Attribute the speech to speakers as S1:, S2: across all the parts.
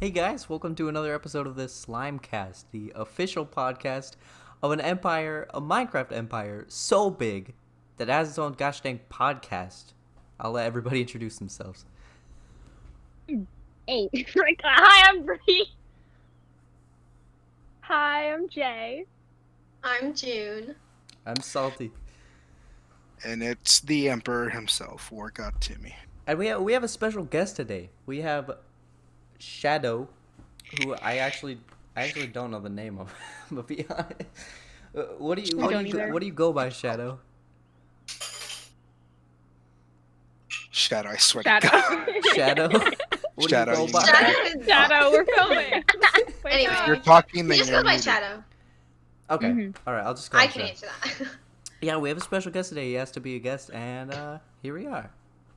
S1: Hey guys, welcome to another episode of this Slimecast, the official podcast of an empire, a Minecraft empire, so big that it has its own gosh dang podcast. I'll let everybody introduce themselves.
S2: Eight. Hi, I'm Bree. Hi, I'm Jay.
S3: I'm June.
S1: I'm Salty.
S4: And it's the Emperor himself, War God Timmy.
S1: And we have a special guest today. We have Shadow, who I actually don't know the name of, but be honest. What do you go by, Shadow?
S4: Shadow, I swear
S2: Shadow.
S4: to God.
S1: Shadow? What
S4: Shadow,
S1: do you go by?
S2: Shadow, we're filming.
S3: Anyway,
S4: If you're talking,
S3: you
S4: then
S3: just
S4: you're
S3: go by
S4: muted.
S3: Shadow.
S1: Okay,
S2: Mhm.
S1: alright, I'll just go
S3: I
S1: with
S3: can
S1: Shadow.
S3: answer that.
S1: Yeah, we have a special guest today. He asked to be a guest, and here we are.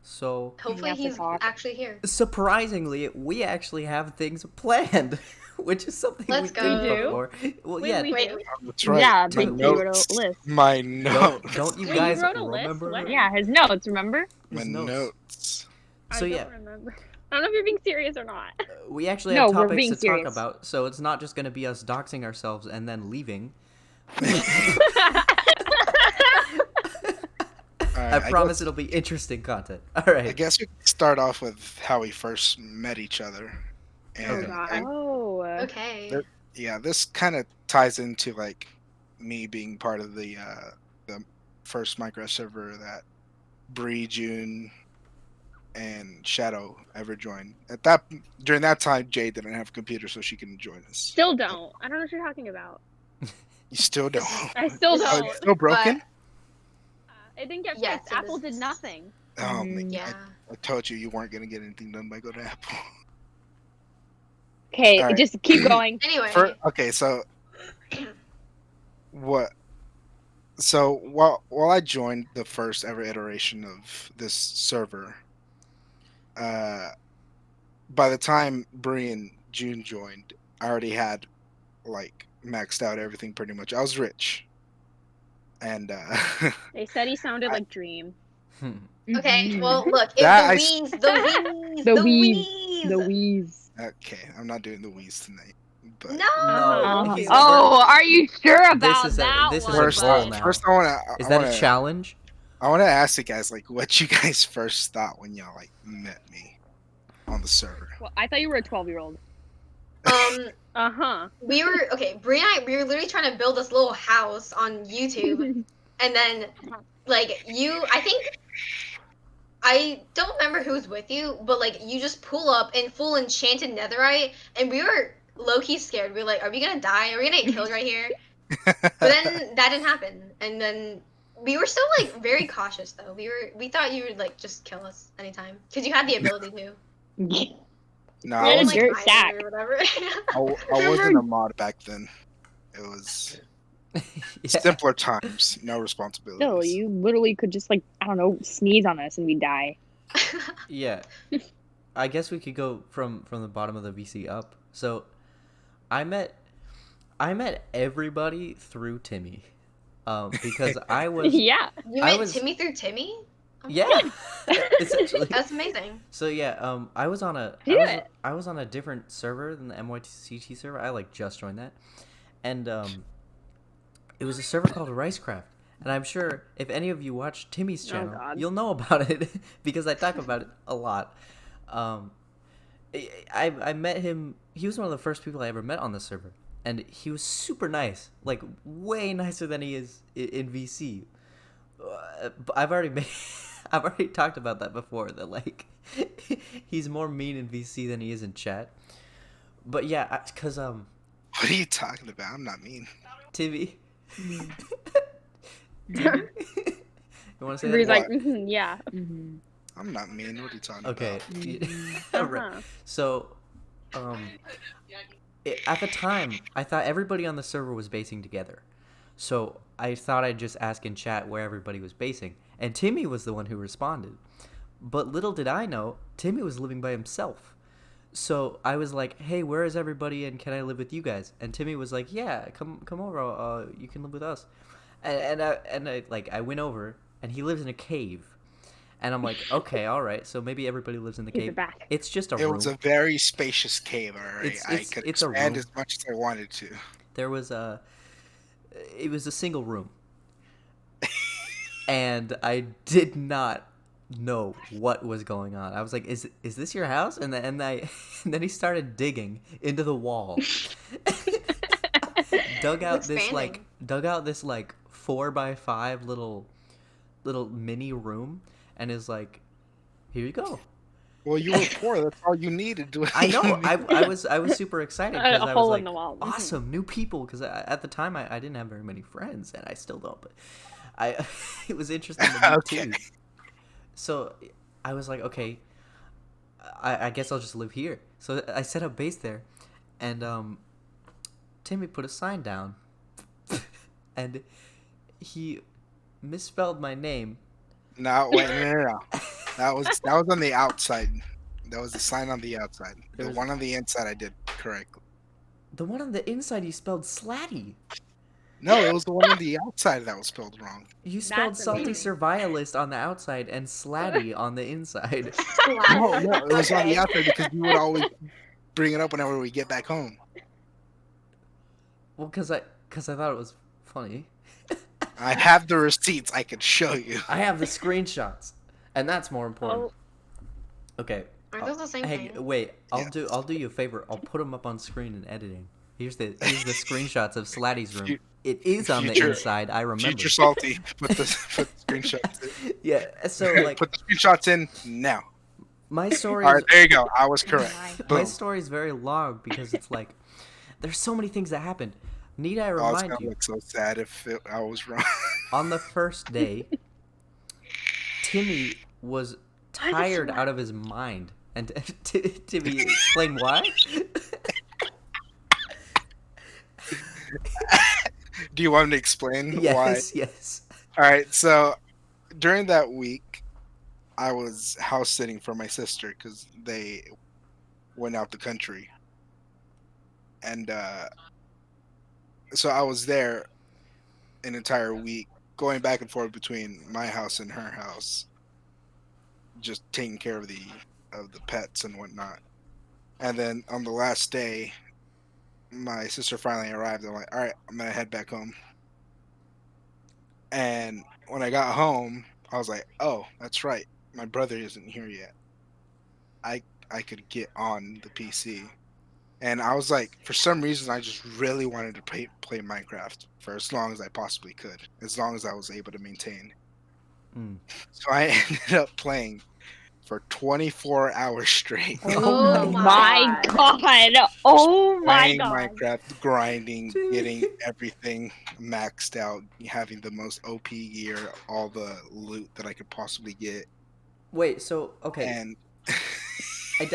S1: So,
S3: Hopefully
S2: have to
S3: he's
S2: talk.
S3: actually here.
S1: surprisingly, we actually have things planned, which is something
S3: Let's
S1: we
S3: go.
S1: didn't
S2: We do?
S1: before. Well,
S2: Wait,
S1: yeah,
S2: we
S3: Wait,
S2: do?
S4: That's right.
S2: Yeah,
S4: my
S2: but you wrote
S4: notes.
S2: a list.
S4: My
S1: don't,
S4: notes.
S1: don't you
S2: Wait,
S1: guys
S2: you wrote a list?
S1: remember?
S2: What? Yeah, his notes, remember?
S4: My
S1: His notes.
S4: notes.
S1: So
S2: I
S1: yeah,
S2: don't remember. I don't know if you're being serious or not.
S1: we actually
S2: No,
S1: have
S2: we're
S1: topics
S2: being
S1: to
S2: serious.
S1: talk about, so it's not just going to be us doxing ourselves and then leaving.
S4: Alright,
S1: I promise
S4: guess,
S1: it'll be interesting content. All
S4: I
S1: right.
S4: guess we can start off with how we first met each other. And
S1: Okay.
S3: okay.
S4: yeah, this kind of ties into like me being part of the first Minecraft server that Bree, June, and Shadow ever joined. During that time, Jay didn't have a computer, so she couldn't join us.
S2: Still don't. I don't know what you're talking about.
S4: You still don't.
S2: I still
S4: Oh,
S2: don't.
S4: it's still broken.
S2: It didn't get
S3: Yes,
S2: fixed.
S3: it
S2: Apple
S3: is.
S2: did nothing.
S4: Oh man,
S3: Yeah.
S4: I told you weren't gonna get anything done by go to Apple.
S2: Okay,
S4: All right.
S2: just keep going.
S3: Anyway,
S4: Okay, so what? So while I joined the first ever iteration of this server, by the time Bree and June joined, I already had like maxed out everything pretty much. I was rich, and
S2: They said he sounded like Dream.
S3: okay,
S2: Mhm.
S3: well, look, if
S4: That
S3: the
S4: I-
S3: wheeze, the
S2: The
S3: wheeze.
S2: The wheeze.
S4: okay, I'm not doing the wheeze tonight. But
S3: No.
S1: No, he's-
S2: Oh, are you sure about
S1: This is a-
S2: that
S1: this is
S2: one?
S1: a
S4: first,
S1: goal
S2: bud?
S1: now.
S4: first I wanna
S1: Is
S4: I
S1: that
S4: wanna,
S1: a challenge?
S4: I wanna ask you guys like what you guys first thought when y'all like met me on the server.
S2: Well, I thought you were a 12-year-old. Uh-huh.
S3: We were Brie and I. We were literally trying to build this little house on YouTube, and then like I think. I don't remember who was with you, but like you just pull up in full enchanted netherite, and we were low key scared. We were like, "Are we gonna die? Are we gonna get killed right here?" But then that didn't happen, and then we were still like very cautious though. We thought you would like just kill us anytime because you had the ability to.
S4: No,
S2: Yeah,
S4: I
S2: the
S4: wasn't,
S2: dirt
S3: hide
S2: sack.
S3: or whatever.
S4: I wasn't a mod back then. It was
S1: Yeah.
S4: simpler times, no responsibilities.
S2: No, you literally could just like, I don't know, sneeze on us and we'd die.
S1: Yeah. I guess we could go from the bottom of the VC up. So, I met everybody through Timmy, because I was
S2: Yeah.
S3: You
S1: I
S3: met
S1: was-
S3: Timmy through Timmy? Oh,
S1: yeah, essentially.
S3: That's amazing.
S1: So yeah, I was on a
S2: Do it.
S1: I was on a different server than the MYCT server. I like just joined that, and it was a server called Ricecraft. And I'm sure if any of you watch Timmy's channel,
S2: God.
S1: you'll know about it because I talk about it a lot. I met him. He was one of the first people I ever met on the server, and he was super nice, like way nicer than he is in VC. But I've already talked about that before. That like he's more mean in VC than he is in chat. But yeah, cause
S4: What are you talking about? I'm not mean.
S1: Timmy. Timmy? You want to say
S2: Bree's
S1: that?
S2: like,
S4: What?
S2: yeah.
S4: I'm not mean. What are you talking
S1: Okay.
S4: about?
S1: Right.
S2: Uh-huh.
S1: So, at the time, I thought everybody on the server was basing together. So I thought I'd just ask in chat where everybody was basing, and Timmy was the one who responded. But little did I know, Timmy was living by himself. So I was like, "Hey, where is everybody? And can I live with you guys?" And Timmy was like, "Yeah, come over. You can live with us." And I went over, and he lives in a cave. And I'm like, okay, all right. So maybe everybody lives in the
S2: Keep
S1: cave.
S2: it back.
S1: It's just a
S4: It
S1: room.
S4: was a very spacious cave. All right, I could
S1: It's a
S4: expand
S1: room.
S4: as much as I wanted to.
S1: There was it was a single room, and I did not know what was going on. I was like, "Is this your house?" And then he started digging into the wall, dug
S3: It's
S1: out
S3: expanding.
S1: this like 4x5 little mini room, and is like, "Here you go."
S4: Well, you were poor. That's all you needed.
S1: I know. I was super excited because
S2: A
S1: I was
S2: hole
S1: like,
S2: in the wall.
S1: awesome, new people. Because at the time I didn't have very many friends, and I still don't. But it was interesting to meet
S4: Okay.
S1: too. So I was like, okay, I guess I'll just live here. So I set up base there, and Timmy put a sign down, and he misspelled my name.
S4: No, wait, no. That was on the outside. That was the sign on the outside. The
S1: There was-
S4: one on the inside I did correctly.
S1: The one on the inside he spelled Slatty.
S4: No, it was the one on the outside that was spelled wrong.
S1: You spelled
S2: That's
S1: Salty
S2: amazing.
S1: Survivalist on the outside and Slatty on the inside.
S4: No, it was on the
S3: Okay.
S4: outside because you would always bring it up whenever we get back home.
S1: Well, because I thought it was funny.
S4: I have the receipts. I could show you.
S1: I have the screenshots, and that's more important. Okay.
S3: Aren't those the same
S1: Hey,
S3: thing?
S1: wait. I'll
S4: Yes.
S1: do you a favor. I'll put them up on screen in editing. Here's the screenshots of Slatty's room. It is on the
S4: Future-
S1: inside. I remember.
S4: Future salty. Put the screenshots in.
S1: Yeah. So like
S4: Put the screenshots in now.
S1: my story.
S4: All right, there you go. I was correct.
S2: My
S1: My
S4: Boom.
S1: story is very long because it's like there's so many things that happened. Need I
S4: Oh, it's
S1: remind
S4: gonna
S1: you?
S4: look so sad if I was wrong.
S1: On the first day, Timmy was tired out of his mind. And Timmy, explain why?
S4: Do you want me to explain why?
S1: Yes, yes.
S4: All right, so during that week, I was house sitting for my sister because they went out the country, and so I was there an entire week, going back and forth between my house and her house, just taking care of the pets and whatnot. And then on the last day, my sister finally arrived. I'm like, all right, I'm gonna head back home. And when I got home, I was like, oh, that's right, my brother isn't here yet. I could get on the PC. And I was like, for some reason, I just really wanted to play Minecraft for as long as I possibly could, as long as I was able to maintain.
S1: Mm.
S4: So I ended up playing for 24 hours straight.
S3: Oh
S2: my
S3: my
S2: god! Oh my
S4: Playing
S2: god!
S4: Minecraft, grinding,
S1: Dude.
S4: getting everything maxed out, having the most OP gear, all the loot that I could possibly get.
S1: Wait, so, okay.
S4: And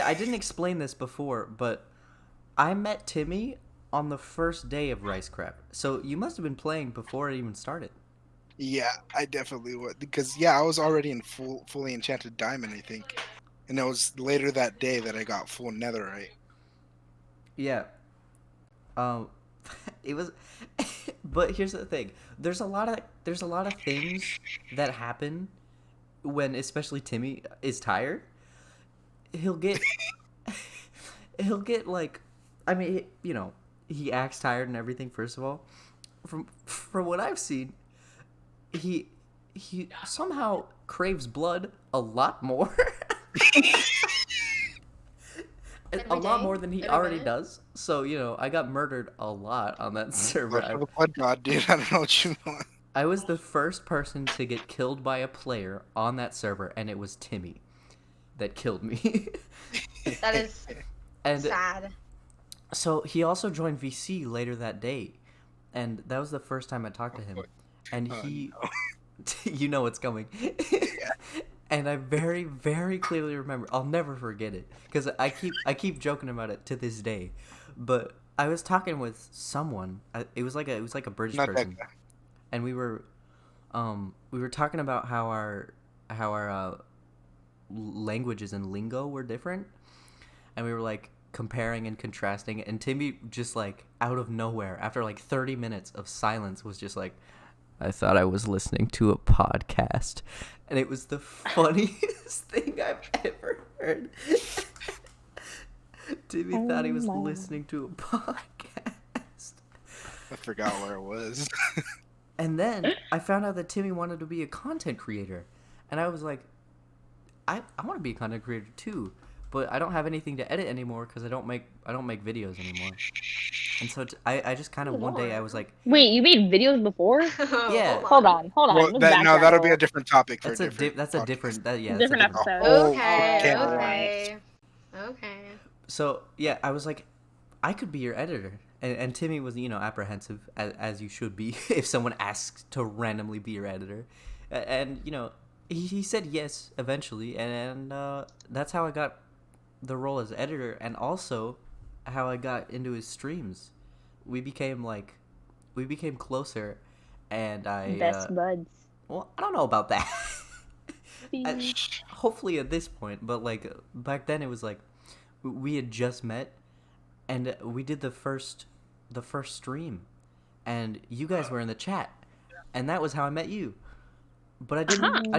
S1: I didn't explain this before, but I met Timmy on the first day of Ricecraft. So you must have been playing before it even started.
S4: yeah, I definitely would, because yeah, I was already in fully enchanted diamond, I think. And it was later that day that I got full netherite.
S1: Yeah. It was but here's the thing. There's a lot of things that happen when especially Timmy is tired. He'll get like, I mean, you know, he acts tired and everything first of all. From what I've seen, he somehow craves blood a lot more. A
S3: Every
S1: lot
S3: day?
S1: more than he
S3: Every
S1: already
S3: minute?
S1: does. So, you know, I got murdered a lot on that server.
S4: Blood for the blood god, dude. I don't know what you want.
S1: I was the first person to get killed by a player on that server, and it was Timmy that killed me.
S3: That is
S1: And
S3: sad.
S1: so he also joined VC later that day, and that was the first time I talked to him. And
S4: Oh,
S1: he, you know what's coming. And I very, very clearly remember. I'll never forget it because I keep joking about it to this day. But I was talking with someone. It was like a British
S4: Not that
S1: person,
S4: guy.
S1: and we were talking about how our languages and lingo were different, and we were like comparing and contrasting. And Timmy just like out of nowhere, after like 30 minutes of silence, was just like, I thought I was listening to a podcast, and it was the funniest thing I've ever heard. Timmy thought he was listening to a podcast.
S4: I forgot where it was.
S1: And then I found out that Timmy wanted to be a content creator, and I was like, I want to be a content creator too, but I don't have anything to edit anymore because I don't make videos anymore. And so I just kind of one day I was like,
S2: Wait, you made videos before?
S1: Yeah.
S2: Hold on.
S4: Well,
S2: Let's back that
S4: that'll be
S2: up.
S4: a different topic for
S1: that's
S4: a
S1: a
S4: different.
S1: that's a
S4: podcast.
S1: different
S2: Different
S1: that's a
S2: episode.
S4: Oh,
S3: Okay,
S4: can of
S3: okay.
S1: So yeah, I was like, I could be your editor, and Timmy was apprehensive as you should be if someone asks to randomly be your editor, and he said yes eventually, and that's how I got the role as editor, and also how I got into his streams. We became closer, and I
S2: Best buds.
S1: well, I don't know about that.
S2: See?
S1: Hopefully at this point, but like back then it was like we had just met, and we did the first stream, and you guys were in the chat, and that was how I met you. But I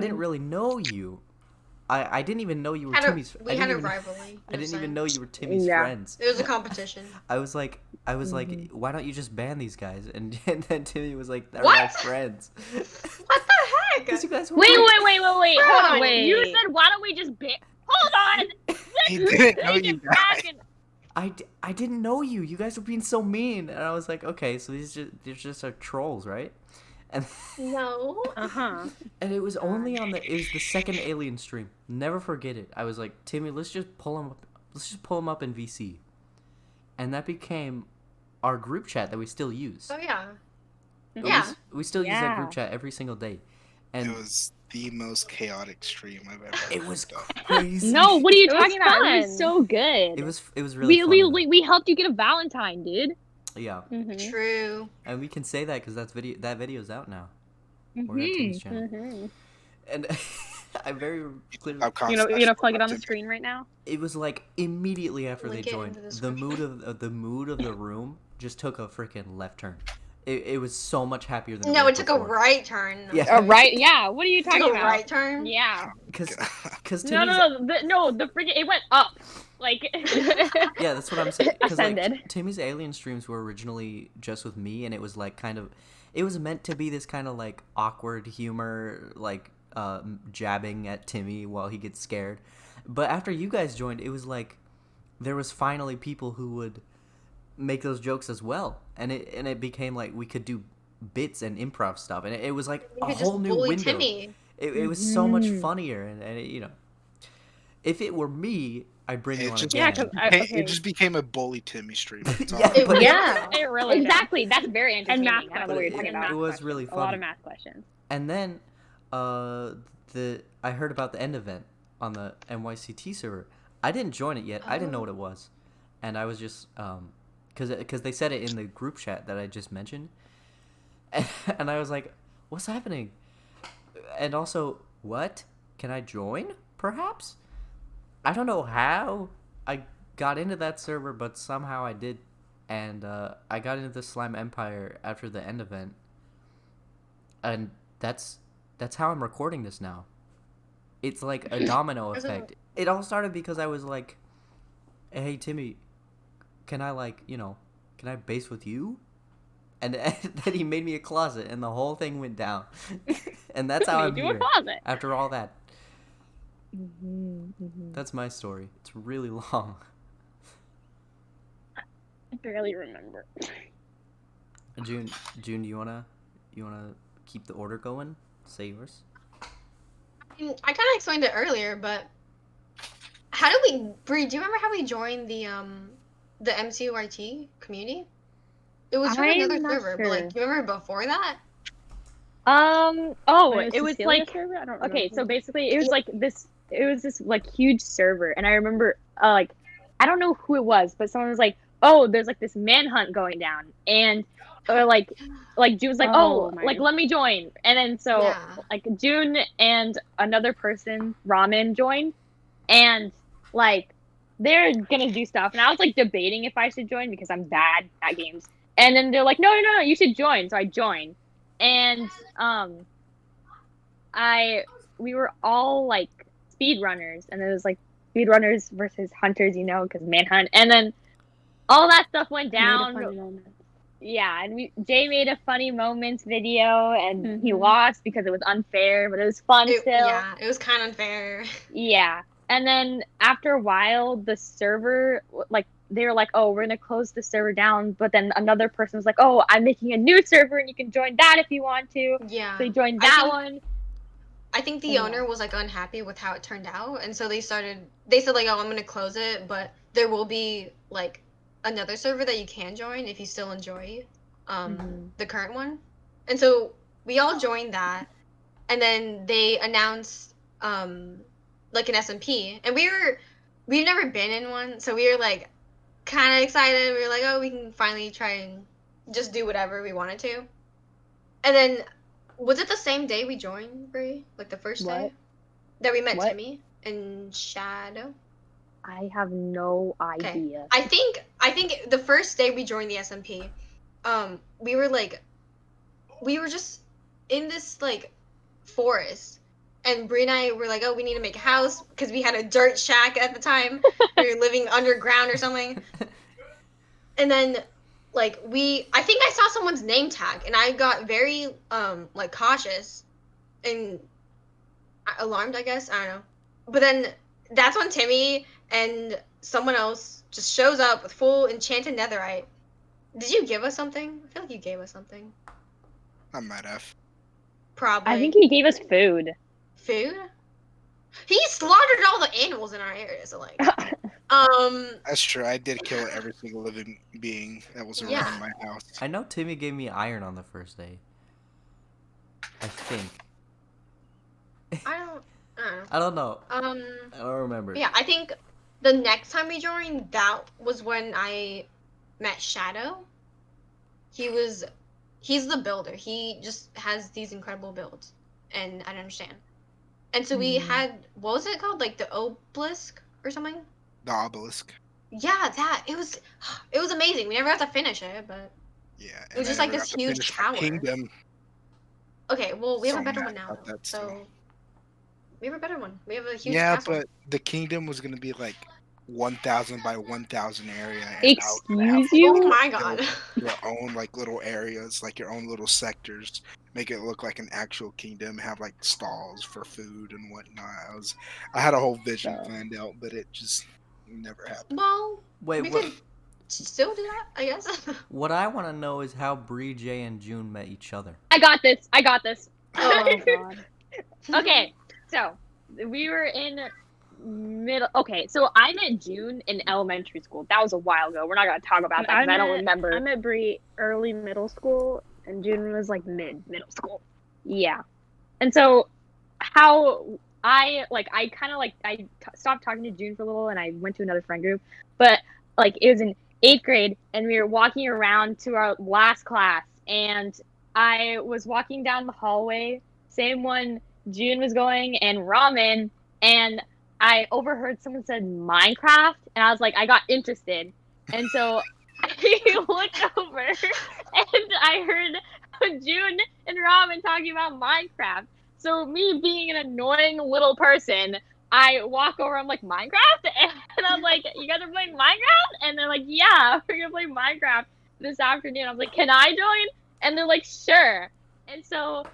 S1: didn't really know you. I didn't even know you were Timmy's.
S3: We had a rivalry.
S1: I didn't even know you were Timmy's
S2: Yeah.
S1: friends.
S3: It was a competition.
S1: I was like, why don't you just ban these guys? And then Timmy was like, they're
S3: What?
S1: my friends.
S3: What the heck?
S1: Because you guys were
S2: Wait.
S3: Bro,
S2: Hold on.
S3: wait.
S2: You said, why don't we just Hold on!
S4: He didn't know
S2: Take
S4: you
S2: it back
S4: guys.
S2: and-
S1: I didn't know you. You guys were being so mean, and I was like, okay, so these just are trolls, right? And
S3: No.
S2: Uh-huh.
S1: and it was only it was the second Alien stream. Never forget it. I was like, Timmy, let's just pull him up in VC, and that became our group chat that we still use.
S3: Oh yeah.
S1: We
S3: Yeah.
S1: we still use that
S2: Yeah.
S1: group chat every single day, and
S4: It was the most chaotic stream I've ever.
S1: it was
S4: done.
S1: crazy.
S2: No, what are you
S3: It was
S2: talking about? It
S3: fun.
S2: was so good.
S1: It was really fun.
S2: we helped you get a Valentine, dude.
S1: Yeah,
S2: Mm-hmm.
S3: True.
S1: and we can say that because that video's out now. We're at Timmy's channel,
S2: Mm-hmm.
S1: and I very clearly.
S2: You know, plug it on the screen right now.
S1: It was like immediately after
S3: Link
S1: they
S3: it
S1: joined,
S3: in the
S1: the mood of the room just took a freaking left turn. It was so much happier than
S3: No,
S1: was
S3: it took a
S1: before.
S3: right turn.
S1: Yeah.
S2: Right? Yeah. What are you
S3: It took
S2: talking
S3: a
S2: about?
S3: right turn.
S2: Yeah.
S1: Because
S2: No. The freaking it went up. Like.
S1: yeah, that's what I'm saying. 'Cause, like,
S2: Ascended.
S1: Timmy's Alien streams were originally just with me, and it was like it was meant to be this kind of like awkward humor, like jabbing at Timmy while he gets scared. But after you guys joined, it was like there was finally people who would make those jokes as well, and it became like we could do bits and improv stuff, and it was like
S3: You
S1: a
S3: could
S1: whole
S3: just
S1: new
S3: bully
S1: window.
S3: Timmy.
S1: It was so much funnier, and if it were me, I'd bring you on
S4: just,
S2: Yeah,
S1: again.
S2: 'cause I-
S4: It just became a bully Timmy stream. That's all
S1: Yeah,
S4: it
S1: but-
S4: was.
S3: Yeah.
S2: It really
S5: Exactly. That's very
S2: And
S5: entertaining.
S2: math
S5: I don't know what you're
S2: questions.
S5: talking
S1: It
S5: about.
S1: was really
S2: A lot
S1: funny.
S2: of math questions.
S1: And then I heard about the end event on the NYCT server. I didn't join it yet. I didn't know what it was, and I was just because they said it in the group chat that I just mentioned, and I was like, "What's happening?" And also, what can I join? Perhaps I don't know how I got into that server, but somehow I did, and I got into the Slime Empire after the end event, and that's how I'm recording this now. It's like a domino effect. It all started because I was like, "Hey Timmy, can I can I base with you?" And then he made me a closet, and the whole thing went down. And that's how I'm
S2: Made you a
S1: here
S2: closet.
S1: after all that. That's my story. It's really long.
S2: I barely remember.
S1: June, do you wanna keep the order going? Say yours.
S3: I kind of explained it earlier, but how did we? Bree, do you remember how we joined the MCYT community? It was from
S2: I'm
S3: another
S2: not
S3: server, but
S2: sure.
S3: like, you remember before that?
S2: Oh,
S5: When
S2: it was
S5: Cecilia
S2: like
S5: server? I don't
S2: okay,
S5: remember.
S2: so basically it was like this. It was this like huge server, and I remember like I don't know who it was, but someone was like, "Oh, there's like this manhunt going down," and or like June was like,
S5: Oh,
S2: "Oh,
S5: my-
S2: like let me join," and then so
S3: Yeah.
S2: like June and another person, Ramen, joined, and like they're gonna do stuff, and I was like debating if I should join because I'm bad at games, and then they're like, "No, you should join," so I joined. and we were all like speedrunners, and it was like speedrunners versus hunters, because manhunt, and then all that stuff went
S5: Made a
S2: down.
S5: funny moment.
S2: Yeah, and Jay made a funny moments video, and he
S5: Mhm.
S2: lost because it was unfair, but it was fun still.
S3: Yeah, it was kind of unfair.
S2: Yeah, and then after a while, the server, like, they were like, oh, we're gonna close the server down, but then another person was like, oh, I'm making a new server, and you can join that if you want to.
S3: Yeah.
S2: So they joined
S3: I
S2: that
S3: think-
S2: one.
S3: I think the
S2: Yeah.
S3: owner was like unhappy with how it turned out, and so they said like, oh, I'm gonna close it, but there will be like another server that you can join if you still enjoy the current one. And so we all joined that, and then they announced like an SMP, and we've never been in one, so we were like kind of excited. We were like, oh, we can finally try and just do whatever we wanted to. And then was it the same day we joined, Brie? Like the first day
S2: What?
S3: that we met
S2: What?
S3: Timmy and Shadow?
S2: I have no idea.
S3: I think the first day we joined the SMP, we were just in this like forest, and Brie and I were like, oh, we need to make a house because we had a dirt shack at the time. We were living underground or something. And then like I think I saw someone's name tag, and I got very like cautious and alarmed, I guess. I don't know. But then that's when Timmy and someone else just shows up with full enchanted netherite. Did you give us something? I feel like you gave us something.
S4: I might have.
S3: Probably.
S2: I think he gave us food.
S3: Food? He slaughtered all the animals in our area, so like
S4: That's true. I did kill every single living being that was around
S3: Yeah.
S4: my house.
S1: I know Timmy gave me iron on the first day. I think.
S3: I don't know.
S1: I don't know.
S3: Um
S1: I don't remember.
S3: Yeah, I think the next time we joined, that was when I met Shadow. He's the builder. He just has these incredible builds, and I don't understand. And so we had, what was it called? Like the obelisk or something?
S4: The obelisk.
S3: Yeah, that. It was amazing. We never got to finish it, but
S4: Yeah.
S3: it was just like this huge tower.
S4: Kingdom.
S3: Okay, well, we have
S4: So
S3: a better
S4: mad
S3: one now.
S4: about that
S3: So
S4: still.
S3: we have a better one. We have a huge
S4: Yeah,
S3: castle.
S4: but the kingdom was gonna be like 1,000 by 1,000 area. And I was gonna have,
S2: Excuse you?
S3: Oh my god.
S4: your own like little areas, like your own little sectors. Make it look like an actual kingdom. Have like stalls for food and whatnot. I had a whole vision planned out, but it just never happened.
S3: Well,
S1: Wait,
S3: we
S1: what?
S3: could still do that, I guess.
S1: What I want to know is how Bree, Jay, and June met each other.
S2: I got this.
S3: Oh,
S5: God.
S2: Okay, so we were in middle. Okay, so I met June in elementary school. That was a while ago. We're not gonna talk about that because I don't remember.
S5: I met Brie early middle school, and June was like middle school.
S2: Yeah, and so how I stopped talking to June for a little, and I went to another friend group. But like it was in 8th grade, and we were walking around to our last class, and I was walking down the hallway, same one June was going, and ramen, and I overheard someone said Minecraft, and I was like, I got interested, and so I looked over, and I heard June and Ramen talking about Minecraft. So me being an annoying little person, I walk over, I'm like, Minecraft? And I'm like, you guys are playing Minecraft? And they're like, yeah, we're gonna play Minecraft this afternoon. I was like, can I join? And they're like, sure. And so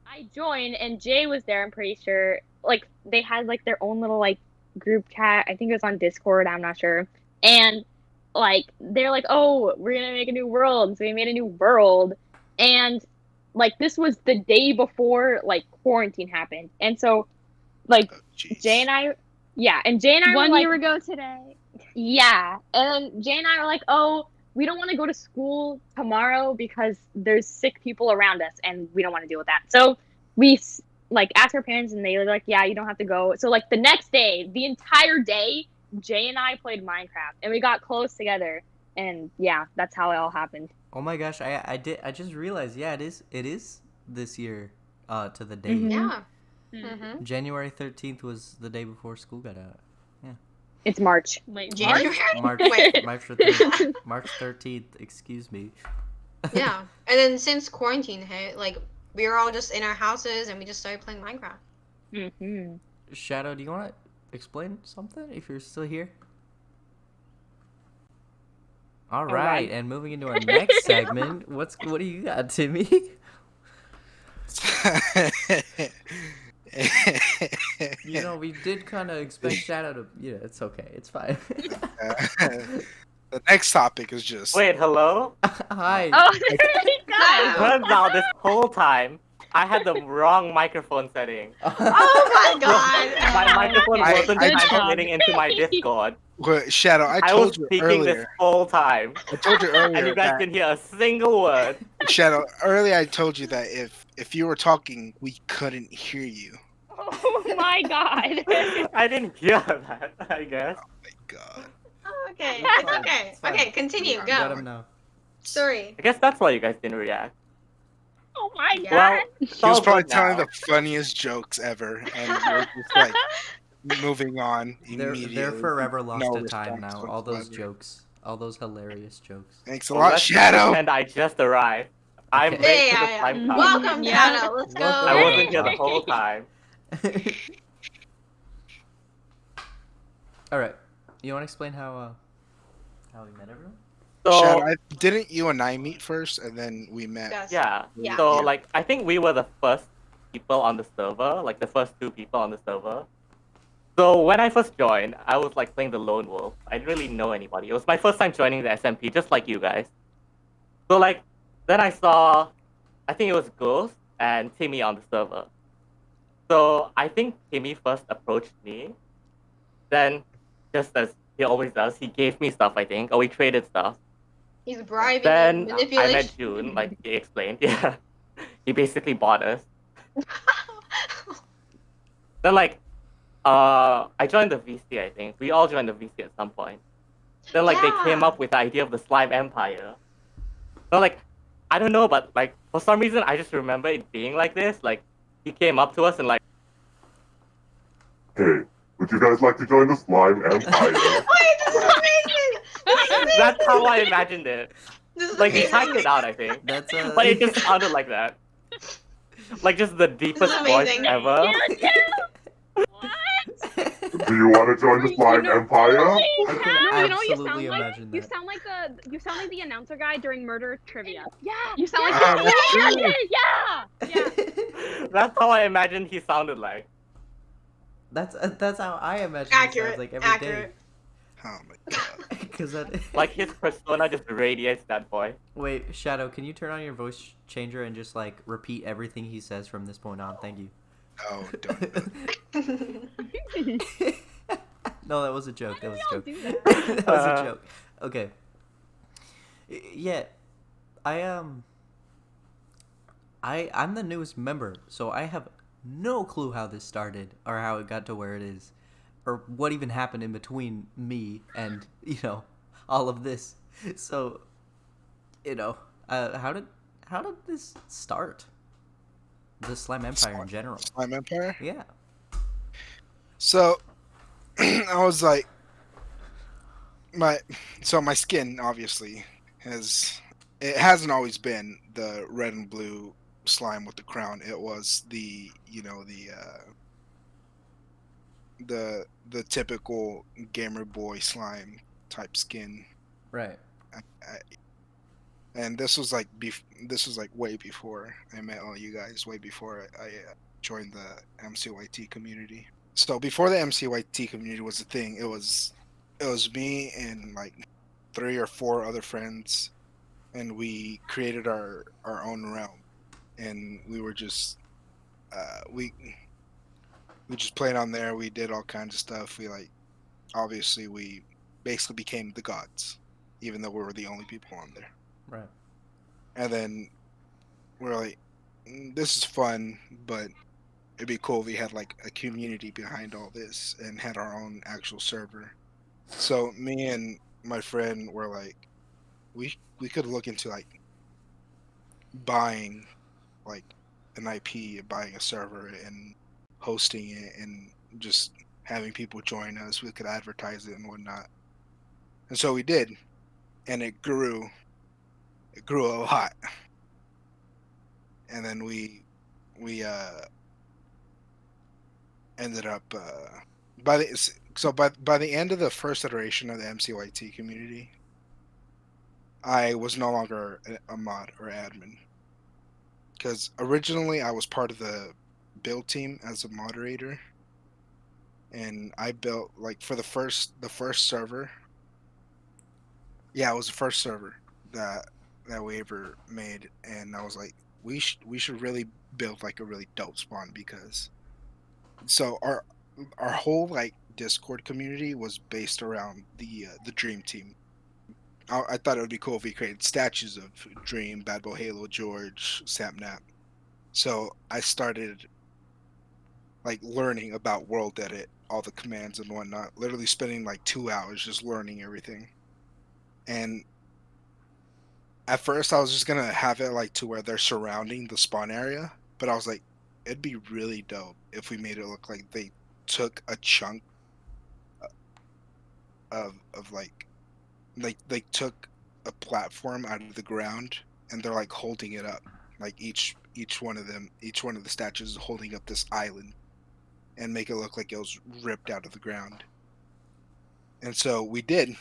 S2: I joined, and Jay was there, I'm pretty sure. Like, they had, like, their own little, like, group chat. I think it was on Discord, I'm not sure. And, like, they're like, oh, we're gonna make a new world. So we made a new world. And, like, this was the day before, like, quarantine happened. And so, like,
S4: Jeez.
S2: Jay and I were,
S5: 1
S2: like,
S5: year ago today.
S2: yeah. And then Jay and I were like, oh, we don't want to go to school tomorrow because there's sick people around us and we don't want to deal with that. So we like asked our parents, and they were like, yeah, you don't have to go. So like the next day, the entire day, Jay and I played Minecraft, and we got close together. And yeah, that's how it all happened.
S1: Oh my gosh, I just realized, yeah, it is this year to the date.
S2: Mhm.
S3: Yeah.
S5: Mm-hmm.
S1: January 13th was the day before school got out.
S2: It's March.
S5: Wait,
S3: January?
S1: March
S3: Wait.
S1: March 13th, March 13th, excuse me.
S3: Yeah. And then since quarantine hit, like we were all just in our houses and we just started playing Minecraft.
S2: Mm-hmm.
S1: Shadow, do you want to explain something if you're still here? All right, and moving into our next segment, what do you got, Timmy? You know, we did kind of expect Shadow to. Yeah, it's okay. It's fine.
S4: The next topic is just
S6: Wait, hello?
S1: Hi.
S2: Oh, there he goes.
S6: Turns out this whole time, I had the wrong microphone setting.
S3: Oh my
S6: My
S3: god!
S6: microphone
S4: I-
S6: wasn't
S4: I-
S6: transmitting into my Discord.
S4: Well, Shadow. I
S6: I was
S4: told you
S6: speaking this
S4: earlier.
S6: whole time,
S4: I told you
S6: and
S4: earlier
S6: you guys
S4: that
S6: didn't hear a single word.
S4: Shadow. Earlier, I told you that if you were talking, we couldn't hear you.
S2: Oh my god.
S6: I didn't hear that, I guess.
S4: My God.
S3: Oh, okay,
S1: It's
S3: it's
S1: fine,
S3: okay.
S1: it's fine.
S3: Okay, continue.
S1: Let
S3: Go.
S1: him know.
S3: Story.
S6: I guess that's why you guys didn't react.
S2: Oh my
S3: Yeah.
S2: god.
S6: Well, it's
S4: He was
S6: all
S4: probably
S6: good
S4: telling
S6: now.
S4: the funniest jokes ever, and we're just like moving on
S1: They're
S4: immediately.
S1: forever lost
S4: No
S1: to time
S4: response
S1: now. All those
S4: whatsoever.
S1: jokes, all those hilarious jokes.
S4: Thanks a
S6: Well,
S4: lot,
S6: let's just
S4: Shadow.
S6: pretend I just arrived. I'm
S1: Okay.
S6: late to the
S3: Yeah.
S6: slime cast.
S3: Welcome,
S2: Yeah.
S3: Shadow. Let's go.
S1: Welcome.
S6: I wasn't here the
S1: Hey.
S6: whole time.
S1: All right, you want to explain how we met everyone?
S4: Shadow,
S6: So,
S4: didn't you and I meet first, and then we met?
S3: Yes.
S6: yeah.
S3: Yeah.
S6: So,
S4: Yeah.
S6: like, I think we were the first people on the server, like the first 2 people on the server. So when I first joined, I was like playing the lone wolf. I didn't really know anybody. It was my first time joining the SMP, just like you guys. So like, then I saw, I think it was Ghost and Timmy on the server. So I think Timmy first approached me. Then, just as he always does, he gave me stuff. I think, or we traded stuff.
S3: He's bribing
S6: Then
S3: and
S6: I
S3: manipulation.
S6: met June, like he explained. Yeah, he basically bought us. Then like, I joined the VC. I think we all joined the VC at some point. Then like they came
S3: Yeah.
S6: up with the idea of the Slime Empire. So like, I don't know, but like for some reason I just remember it being like this. Like he came up to us and like,
S7: Hey, would you guys like to join the Slime Empire?
S3: Wait, this is amazing. This is amazing.
S6: that's how I imagined it.
S3: This is
S6: Like he
S3: amazing.
S6: typed it out, I think,
S1: That's
S6: but it just sounded like that. Like just the deepest voice
S3: amazing.
S6: ever.
S7: Do you want to join the Slime Empire?
S1: I can
S5: No, you know what you
S1: absolutely
S5: sound like?
S1: imagine
S5: You
S1: that.
S5: sound like the announcer guy during murder trivia.
S2: Yeah.
S5: You sound like
S4: Yeah, that's true.
S5: yeah.
S6: That's how I imagined he sounded like.
S1: That's how I imagine it
S3: Accurate.
S1: sounds like every day.
S3: Accurate.
S4: Oh my God.
S1: Because that.
S6: Like his persona just radiates that boy.
S1: Wait, Shadow, can you turn on your voice changer and just like repeat everything he says from this point on? Thank you.
S4: Oh, don't.
S1: No, that was a joke. That was a
S5: y'all
S1: joke.
S5: do that?
S1: That was a joke. Okay. Yeah, I'm the newest member, so I have no clue how this started or how it got to where it is, or what even happened in between me and all of this. So, how did this start? The Slime Empire in general.
S4: Slime Empire.
S1: Yeah.
S4: So I was like, my skin obviously hasn't always been the red and blue slime with the crown. It was the typical gamer boy slime type skin.
S1: Right.
S4: And this was like way before I met all you guys, way before I joined the MCYT community. So before the MCYT community was a thing, it was me and like 3 or 4 other friends, and we created our own realm, and we were just we just played on there. We did all kinds of stuff. We obviously we basically became the gods, even though we were the only people on there.
S1: Right.
S4: And then we're like, this is fun, but it'd be cool if we had like a community behind all this and had our own actual server. So me and my friend were like, we could look into like buying like an IP, buying a server and hosting it and just having people join us. We could advertise it and whatnot. And so we did, and it grew. it grew a lot, and then we ended up by the end of the first iteration of the MCYT community, I was no longer a mod or admin, because originally I was part of the build team as a moderator, and I built like for the first server. Yeah, it was the first server that we ever made, and I was like, we should really build like a really dope spawn, because so our whole like Discord community was based around the Dream Team. I thought it would be cool if we created statues of Dream, Bad Boy Halo, George, Sapnap. So I started like learning about World Edit, all the commands and whatnot. Literally spending like 2 hours just learning everything. And at first I was just gonna have it like to where they're surrounding the spawn area, but I was like, it'd be really dope if we made it look like they took a chunk of like they took a platform out of the ground and they're like holding it up. Like each one of them, each one of the statues is holding up this island and make it look like it was ripped out of the ground. And so we did.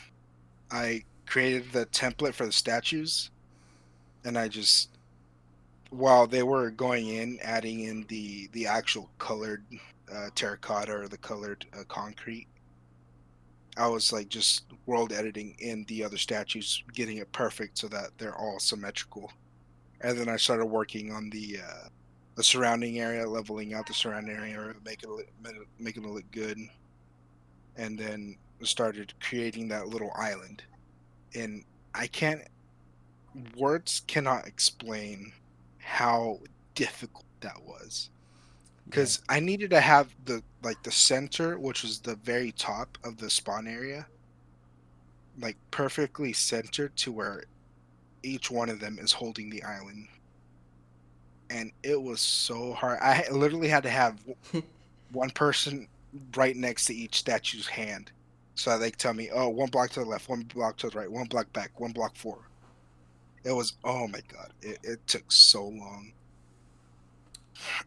S4: I created the template for the statues, and I just, while they were going in, adding in the actual colored terracotta or the colored concrete, I was like just world editing in the other statues, getting it perfect so that they're all symmetrical. And then I started working on the surrounding area, leveling out the surrounding area, making it look good, and then started creating that little island. And I can't, words cannot explain how difficult that was, because I needed to have the center, which was the very top of the spawn area, like perfectly centered to where each one of them is holding the island. And it was so hard. I literally had to have one person right next to each statue's hand, so they tell me, oh, one block to the left, one block to the right, one block back, one block forward. It was, oh my god, it took so long.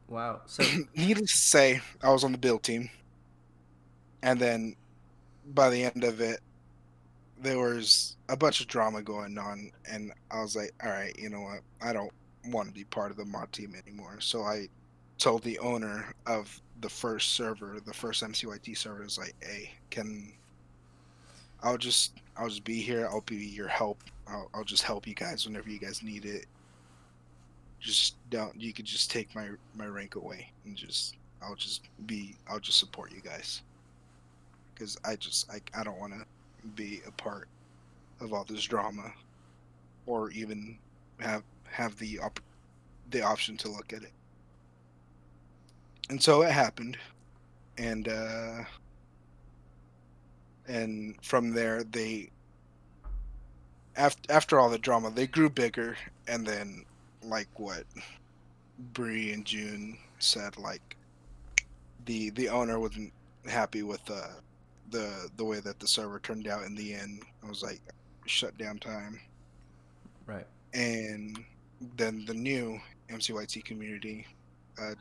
S1: Wow. So
S4: Needless to say, I was on the build team, and then by the end of it, there was a bunch of drama going on, and I was like, all right, you know what? I don't want to be part of the mod team anymore. So I told the owner of the first server, the first MCYT server, is like, hey, I'll just be here. I'll be your help. I'll just help you guys whenever you guys need it. Just don't. You could just take my rank away, and I'll just support you guys, because I don't want to be a part of all this drama, or even have the option to look at it. And so it happened, and from there they, after all the drama, they grew bigger, and then like what Bree and June said, like the owner wasn't happy with the way that the server turned out in the end. I was like, shut down time.
S1: right.
S4: And then the new MCYT community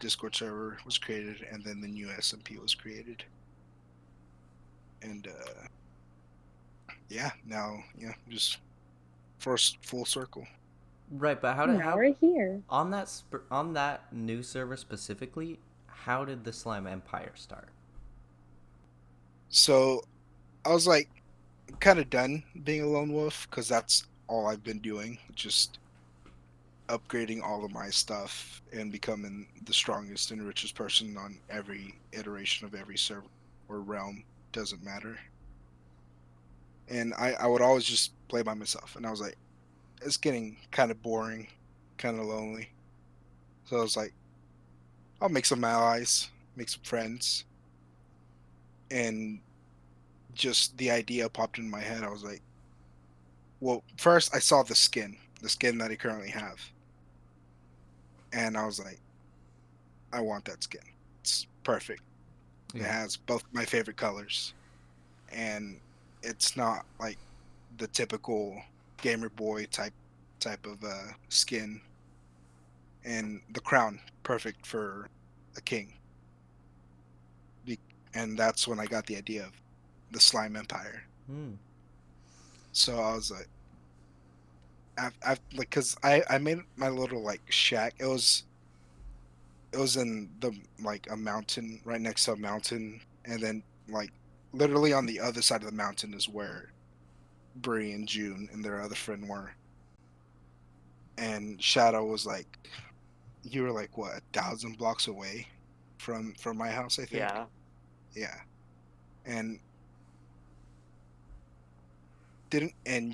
S4: Discord server was created, and then the new SMP was created. And yeah, now just first full circle.
S1: Right, but
S2: Now we're here.
S1: on that new server specifically, how did the Slime Empire start?
S4: So I was like kind of done being a lone wolf, because that's all I've been doing, just upgrading all of my stuff and becoming the strongest and richest person on every iteration of every server or realm, doesn't matter. And I would always just play by myself, and I was like, it's getting kind of boring, kind of lonely. So I was like, I'll make some allies, make some friends. And just the idea popped in my head. I was like, well, first I saw the skin that I currently have, and I was like, I want that skin. It's perfect. It has both my favorite colors, and it's not like the typical gamer boy type type of skin, and the crown, perfect for a king. And that's when I got the idea of the Slime Empire.
S1: Hmm.
S4: So I was like, I've like, cause I made my little like shack. It was in the like a mountain right next to a mountain, and then like literally on the other side of the mountain is where Bree and June and their other friend were. And Shadow was like, you were like what, 1,000 blocks away from my house, I think.
S6: Yeah.
S4: Yeah. And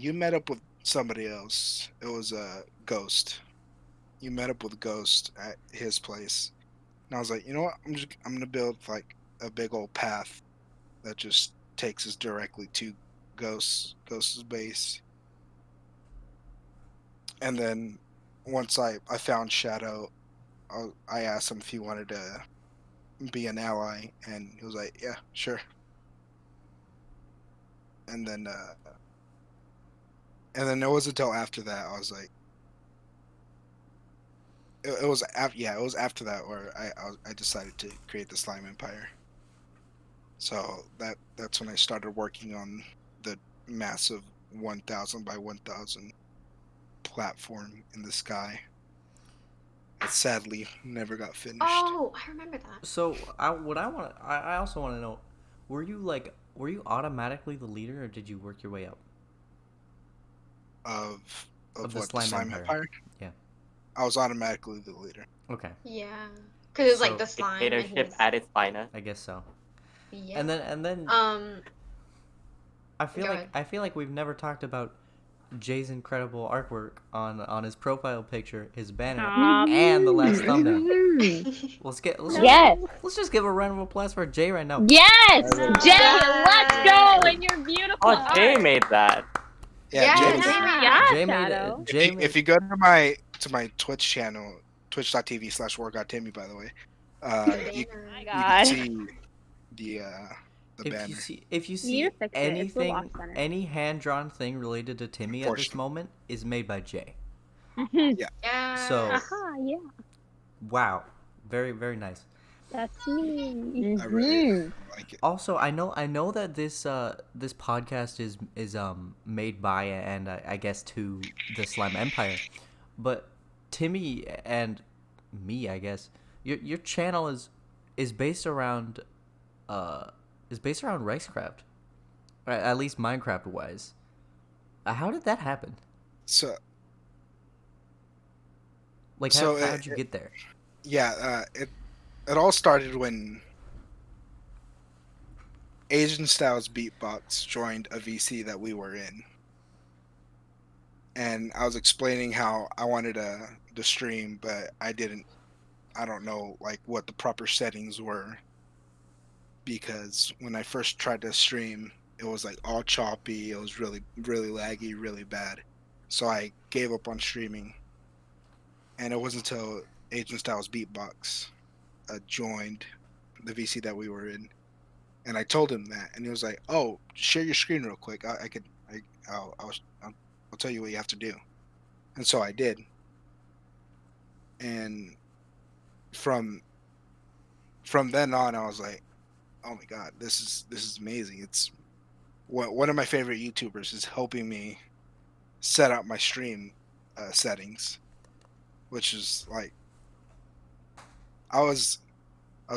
S4: you met up with somebody else. It was a Ghost. You met up with Ghost at his place. And I was like, you know what? I'm gonna build like a big old path that just takes us directly to Ghost's base. And then once I found Shadow, I asked him if he wanted to be an ally, and he was like, yeah, sure. And then it wasn't until after that I was like, it was after that where I decided to create the Slime Empire. So that's when I started working on the massive 1,000 by 1,000 platform in the sky. It sadly never got finished.
S3: Oh, I remember that.
S1: So I also want to know, were you automatically the leader, or did you work your way up?
S4: Of
S1: Of the
S4: what,
S1: Slime
S4: the Slime
S1: Empire.
S4: Empire?
S1: Yeah.
S4: I was automatically the leader.
S1: Okay,
S3: Yeah, because it was like
S1: So,
S3: the slime. And he
S6: Dictatorship
S3: was,
S6: at its finest.
S1: I guess so.
S3: yeah.
S1: And then
S3: Go ahead.
S1: I feel like we've never talked about Jay's incredible artwork on his profile picture, his banner,
S5: Stop.
S1: and the last thumbnail.
S5: Mm.
S2: Yes.
S1: Let's just give a round of applause for Jay right now.
S2: Yes,
S4: No.
S2: Jay, let's go in your beautiful
S6: Oh, Jay
S2: art.
S6: made that.
S4: Yeah,
S3: Yeah,
S4: James.
S5: Yeah,
S1: Jay made
S5: Shadow.
S1: it. Jay
S4: If you go to my Twitch channel, twitch.tv/workouttimmy, by the way, you
S3: Banner.
S5: My
S4: you
S5: God.
S4: can see the banner.
S1: if you
S5: You
S1: see
S5: need to fix it. It's a little
S1: anything,
S5: off center.
S1: any hand drawn thing related to Timmy at this
S4: Unfortunately.
S1: moment is made by Jay.
S3: Yeah.
S1: So
S5: Aha, yeah.
S1: wow, very very nice.
S5: That's me.
S4: I really like it.
S1: Also, I know that this podcast is made by and I guess to the Slime Empire, but Timmy and me, I guess your channel is based around Ricecraft, or at least Minecraft wise. How did that happen?
S4: So
S1: Like
S4: So
S1: how'd you get there?
S4: yeah, it all started when Asian Styles Beatbox joined a VC that we were in, and I was explaining how I wanted to stream, but I don't know like what the proper settings were, because when I first tried to stream, it was like all choppy, it was really really laggy, really bad. So I gave up on streaming, and it wasn't until Asian Styles Beatbox joined the VC that we were in, and I told him that, and he was like, "Oh, share your screen real quick. I'll tell you what you have to do." And so I did, and from then on, I was like, "Oh my god, this is amazing!" It's one of my favorite YouTubers is helping me set up my stream settings, which is like, I was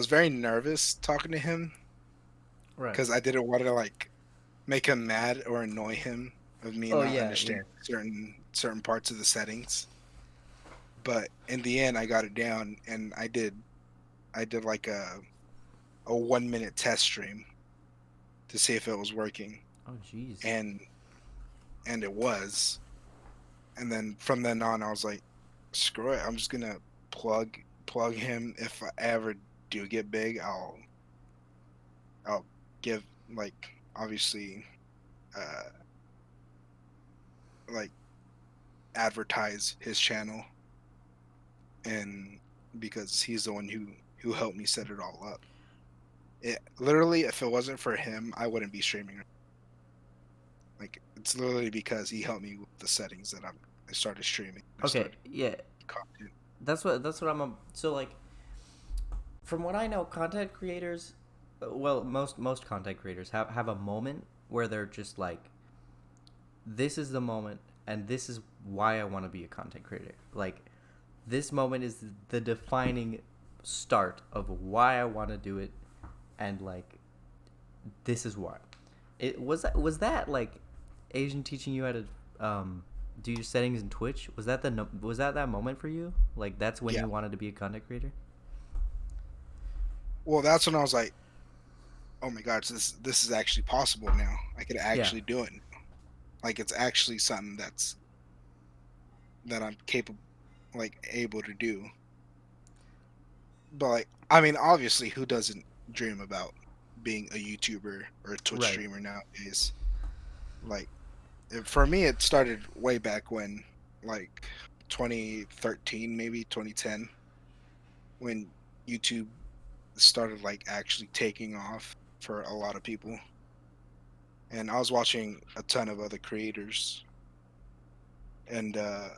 S4: very nervous talking to him
S1: Right.
S4: because I didn't want to like make him mad or annoy him of me not understanding certain parts of the settings. But in the end, I got it down, and I did like a 1 minute test stream to see if it was working,
S1: Oh jeez.
S4: and it was. And then from then on, I was like, screw it, I'm just gonna plug him. If I ever do get big, I'll give like obviously like advertise his channel, and because he's the one who helped me set it all up. It literally, if it wasn't for him, I wouldn't be streaming. Like, it's literally because he helped me with the settings that I started streaming. I
S1: Okay,
S4: started
S1: yeah,
S4: content.
S1: that's what so like, from what I know, content creators, well, most content creators have a moment where they're just like, this is the moment, and this is why I want to be a content creator. Like, this moment is the defining start of why I want to do it, and like, this is why. It was that like Asian teaching you how to do your settings in Twitch? Was that that moment for you? Like, that's when
S4: Yeah.
S1: you wanted to be a content creator?
S4: Well, that's when I was like, oh my gosh, this is actually possible now. I could actually do it. Like, it's actually something that I'm capable, like, able to do. But like, I mean, obviously, who doesn't dream about being a YouTuber or a Twitch
S1: Right.
S4: streamer nowadays? Like, for me, it started way back when, like 2013, maybe 2010, when YouTube started like actually taking off for a lot of people. And I was watching a ton of other creators, and I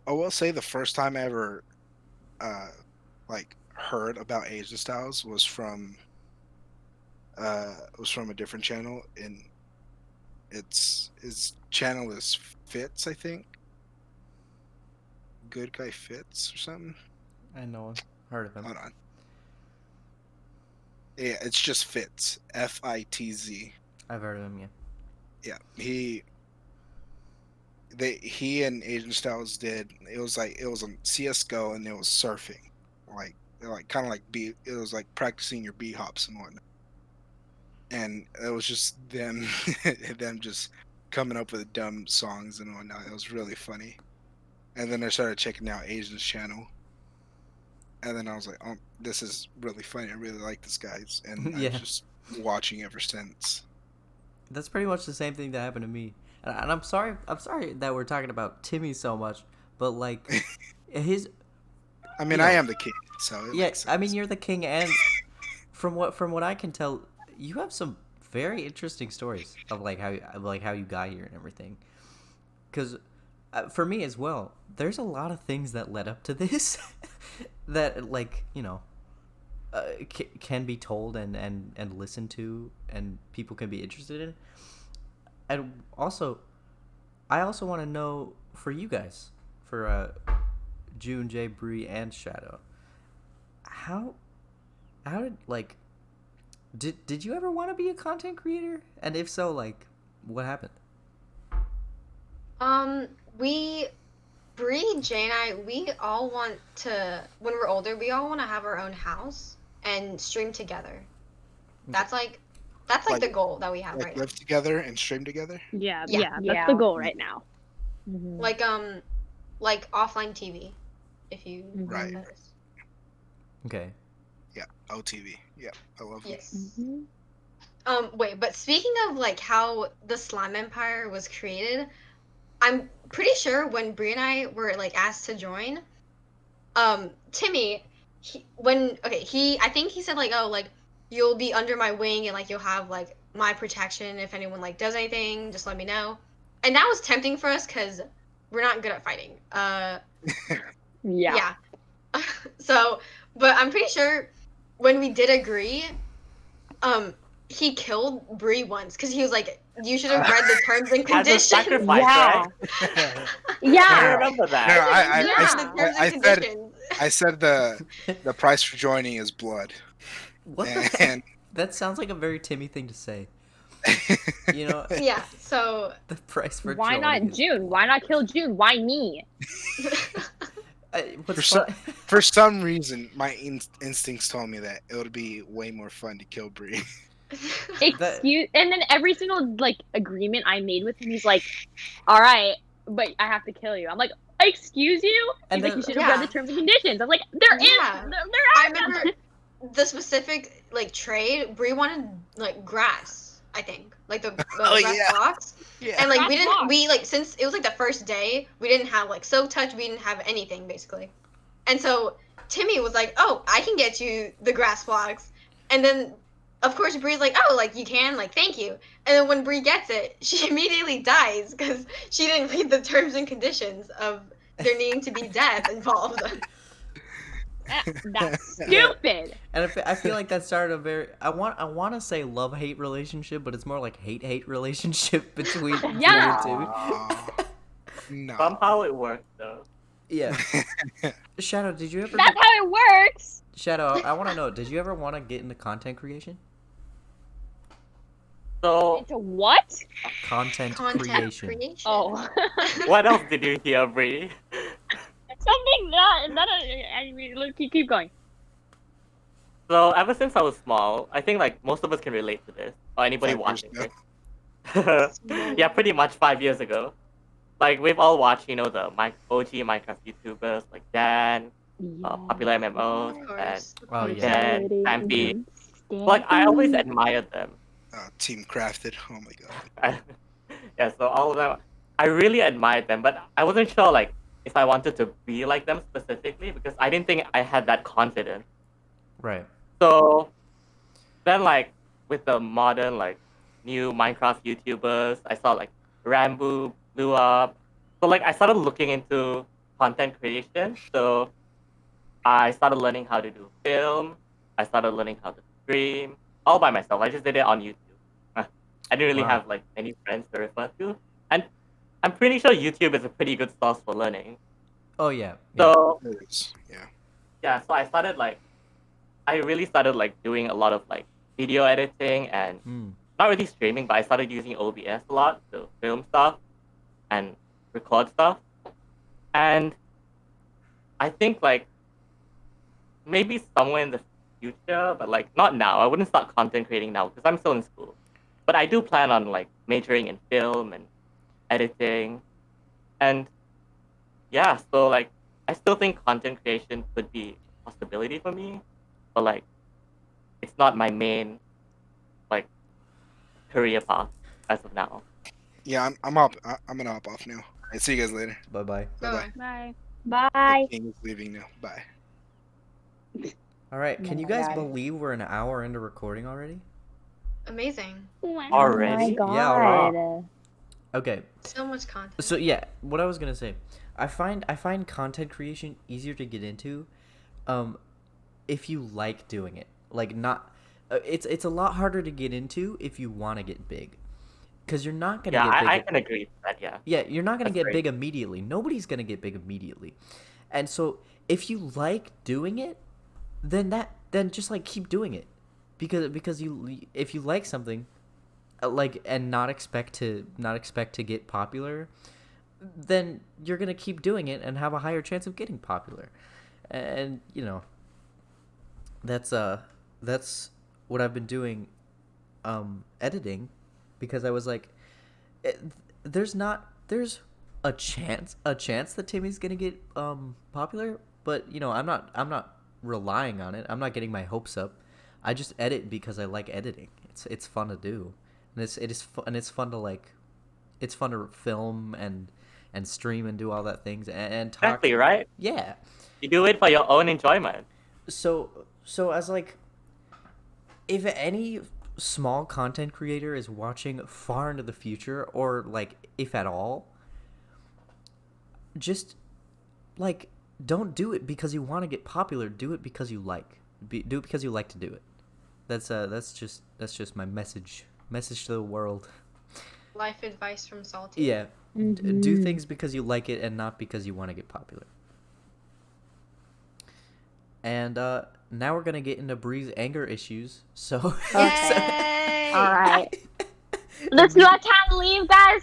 S4: will say the first time I ever like heard about Asian styles was from a different channel, and his channel is Fitz, I think. Good Guy Fitz or something.
S1: I know, heard of him.
S4: Hold on. Yeah, it's just Fitz. Fitz.
S1: I've heard of him. Yeah.
S4: Yeah, he and Asian Styles did. It was on CS:GO, and it was surfing, like kind of like it was like practicing your B hops and whatnot. And it was just them just coming up with dumb songs and whatnot. It was really funny. And then I started checking out Asian's channel, and then I was like, oh, this is really funny. I really like this guys, and
S1: Yeah.
S4: I was just watching ever since.
S1: That's pretty much the same thing that happened to me. And I'm sorry that we're talking about Timmy so much, but like, his
S4: I mean,
S1: You
S4: I
S1: know.
S4: am the king, so it
S1: yeah,
S4: makes
S1: I mean,
S4: sense.
S1: you're the king, and from what I can tell, you have some very interesting stories of like how you got here and everything. Because for me as well, there's a lot of things that led up to this that, like, can be told and listened to, and people can be interested in. And also, I also want to know for you guys, for June, Jay, Bree, and Shadow, how did, like, did you ever want to be a content creator? And if so, like, what happened?
S3: Bree, Jay, and I, we all want to, when we're older, we all want to have our own house and stream together. That's like
S4: Like-
S3: the goal that we have
S4: Like
S3: right now.
S4: live together and stream together.
S5: Yeah,
S3: Yeah.
S5: that's
S2: Yeah.
S5: the goal right now.
S2: Mhm.
S3: Like offline TV, if you know what
S4: Right.
S3: that is.
S1: Okay.
S4: Yeah, OTV. Yeah, I love it.
S3: Yes.
S2: Mhm.
S3: Wait, but speaking of like how the Slime Empire was created, I'm pretty sure when Bree and I were like asked to join, Timmy, I think he said like, oh, like you'll be under my wing and like you'll have like my protection if anyone like does anything, just let me know. And that was tempting for us because we're not good at fighting.
S2: Yeah.
S3: So, but I'm pretty sure when we did agree, he killed Bree once because he was like, "You should have read the terms and
S6: As a
S3: conditions."
S6: sacrifice,
S2: Yeah.
S6: right? I
S2: Yeah.
S6: remember
S4: No,
S6: that.
S4: I said the price for joining is blood.
S1: What the heck?
S4: And
S1: That sounds like a very Timmy thing to say. You know,
S3: Yeah. So
S1: the price for
S2: Why not
S1: joining is-
S2: June? Why not kill June? Why me?
S1: What's
S4: For
S1: fun-
S4: for some reason, my instincts told me that it would be way more fun to kill Bree.
S2: Excuse, and then every single like agreement I made with him, he's like, "All right, but I have to kill you." I'm like, "Excuse you?"
S1: And
S2: He's like,
S1: then-
S2: "You should have read
S3: Yeah.
S2: the terms and conditions." I'm like, "There is,
S3: Yeah.
S2: there
S3: I
S2: are none."
S3: remember the specific like trade. Bree wanted like grass, I think, like the
S4: Oh,
S3: grass
S4: yeah.
S3: blocks.
S4: Yeah.
S3: And like
S2: Grass blocks.
S3: we like since it was like the first day, we didn't have like soak touch, we didn't have anything basically. And so Timmy was like, "Oh, I can get you the grass blocks." And then of course Bree's like, oh, like you can, like thank you. And then when Bree gets it, she immediately dies because she didn't read the terms and conditions of there needing to be death involved.
S2: That's
S1: Yeah.
S2: stupid.
S1: And I feel like that started a very I want to say love-hate relationship, but it's more like hate-hate relationship between
S2: Yeah.
S1: you two.
S4: Aw, no.
S6: Somehow it worked though.
S1: Yeah. Shadow, did you ever
S2: That's how it works.
S1: Shadow, I want to know, did you ever want to get into content creation?
S6: So
S2: It's a what?
S1: Content
S3: Content
S1: creation.
S3: creation.
S2: Oh.
S6: what else did you hear, Bree?
S2: Something that I mean, look, keep going.
S6: So ever since I was small, I think like most of us can relate to this, or anybody
S4: 5 years
S6: watching
S4: ago.
S6: this. Yeah, pretty much 5 years ago. Like we've all watched, the OG Minecraft YouTubers like Dan, popular MMOs,
S3: Of
S6: and
S3: course.
S1: Oh yeah.
S6: Dan, Stampy. Like I always admired them.
S4: Team Crafted. Oh my god.
S6: Yeah, so all of them, I really admired them, but I wasn't sure like if I wanted to be like them specifically because I didn't think I had that confidence.
S1: Right.
S6: So then like with the modern like new Minecraft YouTubers, I saw like Rambo blew up. So like I started looking into content creation. So I started learning how to do film. I started learning how to stream all by myself. I just did it on YouTube. I didn't really
S1: Wow.
S6: have like any friends to refer to. And I'm pretty sure YouTube is a pretty good source for learning.
S1: Oh yeah.
S6: So
S4: It is. Yeah.
S6: yeah, so I really started like doing a lot of like video editing and
S1: Hmm.
S6: not really streaming, but I started using OBS a lot to film stuff and record stuff. And I think like maybe somewhere in the future, but like not now. I wouldn't start content creating now because I'm still in school. But I do plan on like majoring in film and editing. And yeah, so like I still think content creation could be a possibility for me, but like it's not my main like career path as of now.
S4: Yeah, I'm up. I'm gonna hop off now. Alright, see you guys later.
S1: Bye-bye.
S4: Bye
S5: Bye.
S2: Bye.
S4: The king is leaving now. Bye.
S1: All right, can
S5: Oh
S1: you
S5: my
S1: guys
S5: God.
S1: believe we're an hour into recording already?
S3: Amazing.
S6: Already?
S5: Oh my
S1: Yeah,
S5: god.
S1: alright. Okay.
S3: So much content.
S1: So yeah, what I was going to say, I find content creation easier to get into if you like doing it. Like not it's a lot harder to get into if you want to get big. Cuz you're not going to
S6: Yeah,
S1: get big.
S6: I can agree with that, yeah.
S1: Yeah, you're not going to
S6: That's
S1: get
S6: great.
S1: big immediately. Nobody's going to get big immediately. And so if you like doing it, then just like keep doing it. Because if you like something like and not expect to get popular, then you're going to keep doing it and have a higher chance of getting popular. And that's what I've been doing editing because I was like there's a chance that Timmy's gonna get popular, but I'm not relying on it. I'm not getting my hopes up. I just edit because I like editing. It's fun to do, and it's fun to film and stream and do all that things and talk.
S6: Exactly, right?
S1: Yeah.
S6: You do it for your own enjoyment.
S1: So as like, if any small content creator is watching far into the future, or like if at all, just like don't do it because you want to get popular. Do it because you like. Do it because you like to do it. That's just my message to the world.
S3: Life advice from Salty.
S1: Yeah. Do things because you like it and not because you want to get popular. And now we're gonna get into Bree's anger issues. So,
S3: Yay!
S5: All right.
S2: Let's not time to leave, guys.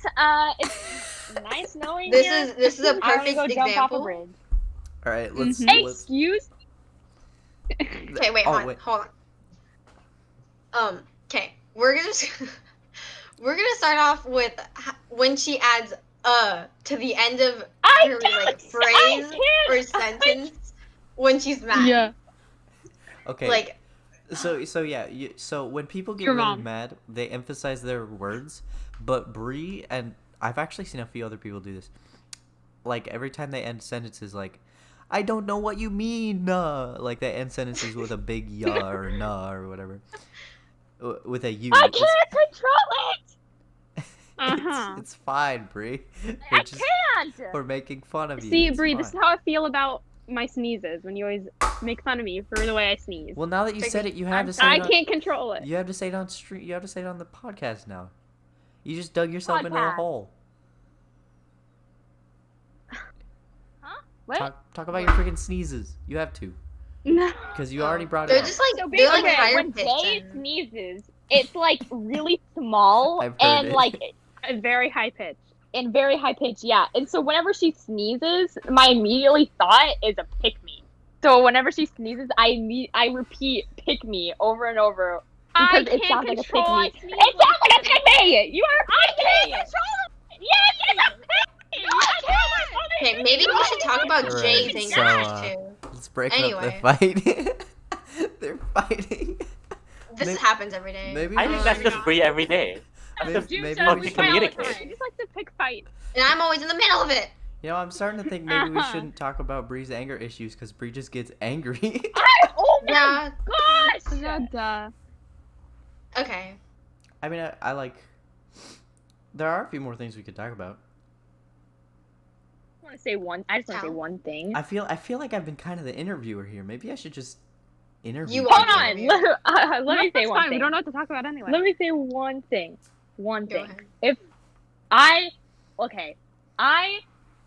S2: It's nice knowing
S3: This
S2: you.
S3: is a
S2: I'm gonna
S3: perfect
S2: go jump off a
S3: example.
S2: bridge.
S1: all right, let's.
S2: Excuse.
S3: Okay, wait, hold on. Okay, we're gonna start off with when she adds to the end of her like phrase or sentence when she's mad.
S2: Yeah.
S1: Okay.
S3: Like
S1: So yeah, so when people get
S2: Your
S1: really
S2: mom.
S1: mad, they emphasize their words. But Bree, and I've actually seen a few other people do this. Like every time they end sentences, like, I don't know what you mean. Like they end sentences with a big ya or nah or whatever. with a U.
S2: I can't control it.
S1: It's fine, Bree.
S2: I can't.
S1: We're making fun of you.
S5: See,
S1: It's
S5: Bree, this is
S1: fine.
S5: how I feel about my sneezes. When you always make fun of me for the way I sneeze.
S1: Well, now that you said it, you have to say
S5: I
S1: it on,
S5: can't control it.
S1: you have to say it on stream. You have to say it on the podcast now. You just dug yourself into a
S2: Podcast.
S1: hole.
S5: What?
S1: Talk about your freaking sneezes. You have to,
S5: No.
S1: because you already brought it
S3: They're
S1: up.
S3: just like
S2: So
S3: they're like
S2: basically,
S3: higher
S2: when
S3: pitched.
S2: Jay sneezes, it's like really small
S1: I've heard
S2: and
S1: it.
S2: like
S5: A very high pitch.
S2: and very high pitched. Yeah, and so whenever she sneezes, my immediately thought is a pick me. So whenever she sneezes, I repeat pick me over and over because it sounds like a pick me. It sounds like a pick me. You are a pick me. Yes, it's a pick me.
S3: Okay, maybe we should talk about
S1: Right,
S3: Jay's
S1: so,
S3: anger too.
S1: Let's break
S3: Anyway.
S1: up the fight. They're fighting.
S3: This
S1: Maybe-
S3: happens every day.
S1: Maybe
S6: I
S1: we
S6: think that's
S1: should-
S6: just Bree every day.
S1: maybe,
S2: June
S1: maybe
S2: says
S1: we
S6: we
S1: should.
S6: fight all the
S5: I
S6: communicate.
S5: just like to pick fight.
S3: And I'm always in the middle of it.
S1: You know, I'm starting to think maybe we
S5: Uh-huh.
S1: shouldn't talk about Bree's anger issues because Bree just gets angry.
S2: Oh my
S3: Yeah.
S2: gosh.
S5: Duh.
S3: Okay.
S1: I mean, I like. There are a few more things we could talk about.
S2: I just want to say
S3: Tell.
S2: one thing.
S1: I feel like I've been kind of the interviewer here. Maybe I should just interview.
S3: You
S1: people.
S2: Hold on. Let
S5: No,
S2: me say
S5: that's
S2: one
S5: fine.
S2: thing.
S5: We don't know what to talk about anyway.
S2: Let me say one thing. One
S3: Go
S2: thing.
S3: ahead.
S2: If I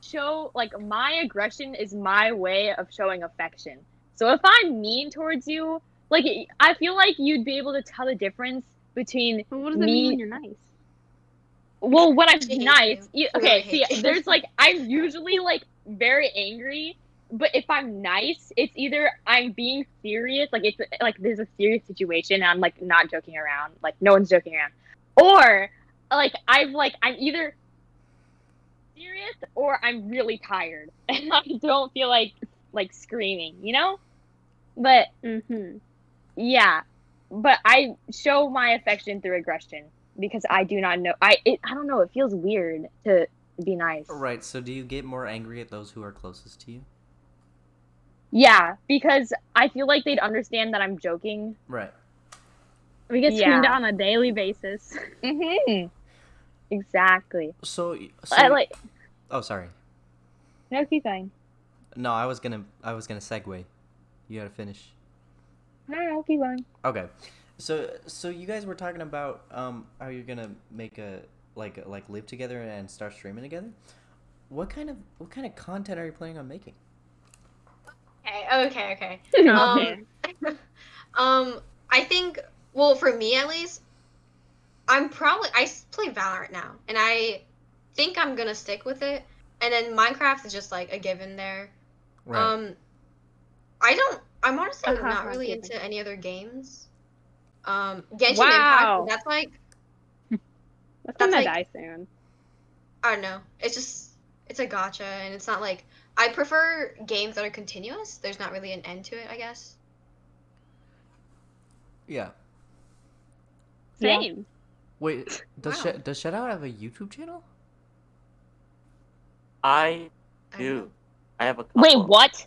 S2: show like my aggression is my way of showing affection. So if I'm mean towards you, like I feel like you'd be able to tell the difference between
S5: But what does it
S2: me.
S5: mean when you're nice?
S2: Well, when I'm
S3: She hates
S2: nice,
S3: you.
S2: okay.
S3: She
S2: See,
S3: hates you.
S2: there's like I'm usually like very angry, but if I'm nice, it's either I'm being serious, like it's like there's a serious situation, and I'm like not joking around, like no one's joking around, or I'm either serious or I'm really tired and I don't feel like screaming, you know. But
S5: Mm-hmm.
S2: yeah, but I show my affection through aggression because I do not know. I don't know. It feels weird to be nice.
S1: Right. So, do you get more angry at those who are closest to you?
S2: Yeah, because I feel like they'd understand that I'm joking.
S1: Right.
S5: We get
S2: Yeah.
S5: screamed at on a daily basis.
S2: Mm-hmm. Exactly.
S1: So.
S2: I like.
S1: Oh, sorry.
S2: No, keep going.
S1: No, I was gonna segue. You gotta finish.
S2: No, keep going.
S1: Okay. So you guys were talking about how you're gonna make a like live together and start streaming together. What kind of content are you planning on making?
S3: Okay. I think, well, for me at least, I play Valorant now, and I think I'm gonna stick with it. And then Minecraft is just like a given there.
S1: Right.
S3: I'm honestly not really
S5: Given.
S3: into any other games. Genshin
S5: Wow.
S3: Impact, that's like,
S5: That's
S3: That's
S5: gonna
S3: like-
S5: die soon.
S3: I don't know. It's a gacha, and it's not like, I prefer games that are continuous. There's not really an end to it, I guess.
S1: Yeah.
S2: Yeah.
S5: Same.
S1: Wait. Does
S3: Wow.
S1: does Shadow have a YouTube channel?
S6: I
S3: I don't
S6: do.
S3: know.
S6: I have a couple.
S2: Wait, what?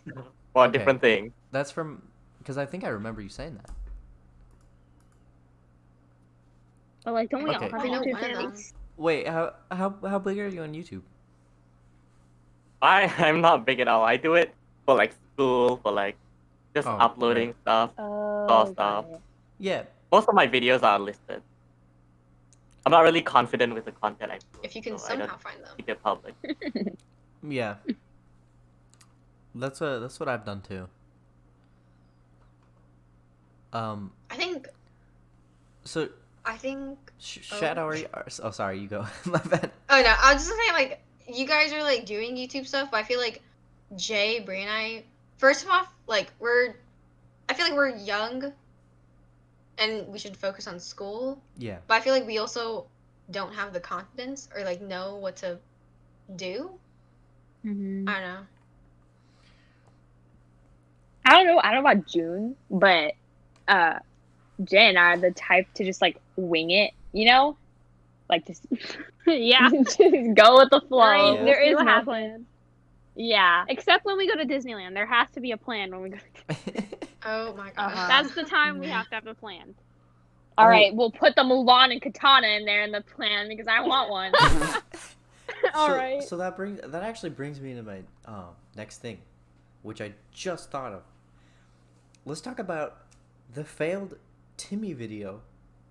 S6: For
S1: Okay.
S6: different things.
S1: That's from because I think I remember you saying that.
S5: But like, don't we
S1: Okay.
S5: all have
S3: I know
S5: YouTube
S3: one of them.
S5: channels?
S1: Wait, how big are you on YouTube?
S6: I'm not big at all. I do it for like school, for like just
S1: Oh,
S6: uploading stuff.
S2: Oh,
S6: stuff.
S2: got it.
S1: Yeah.
S6: Most of my videos are listed. I'm not really confident with the content I post,
S3: If you can
S6: so I don't
S3: somehow find them.
S6: keep it public.
S1: Yeah. That's what I've done too.
S3: I think,
S1: So
S3: Oh.
S1: Shadow, are you? Oh, sorry, you go. My bad.
S3: Oh no, I was just saying, like, you guys are like doing YouTube stuff, but I feel like Jay, Brie, and I, first of all, like I feel like we're young, and we should focus on school.
S1: Yeah.
S3: But I feel like we also don't have the confidence or like know what to do.
S5: Mm-hmm.
S3: I don't know.
S2: I don't know about June, but Jay and I are the type to just like wing it, you know? Like just
S5: Yeah.
S2: just go with the flow.
S1: Yeah.
S5: There
S2: See
S5: is
S2: what
S5: no
S2: happens.
S5: plan.
S2: Yeah.
S5: Except when we go to Disneyland. There has to be a plan when we go to
S3: Oh my god.
S5: That's the time we have to have a plan.
S2: All
S1: Oh.
S2: right, we'll put the Mulan and Katana in there in the plan because I want one.
S5: All right.
S1: So that actually brings me to my next thing, which I just thought of. Let's talk about the failed Timmy video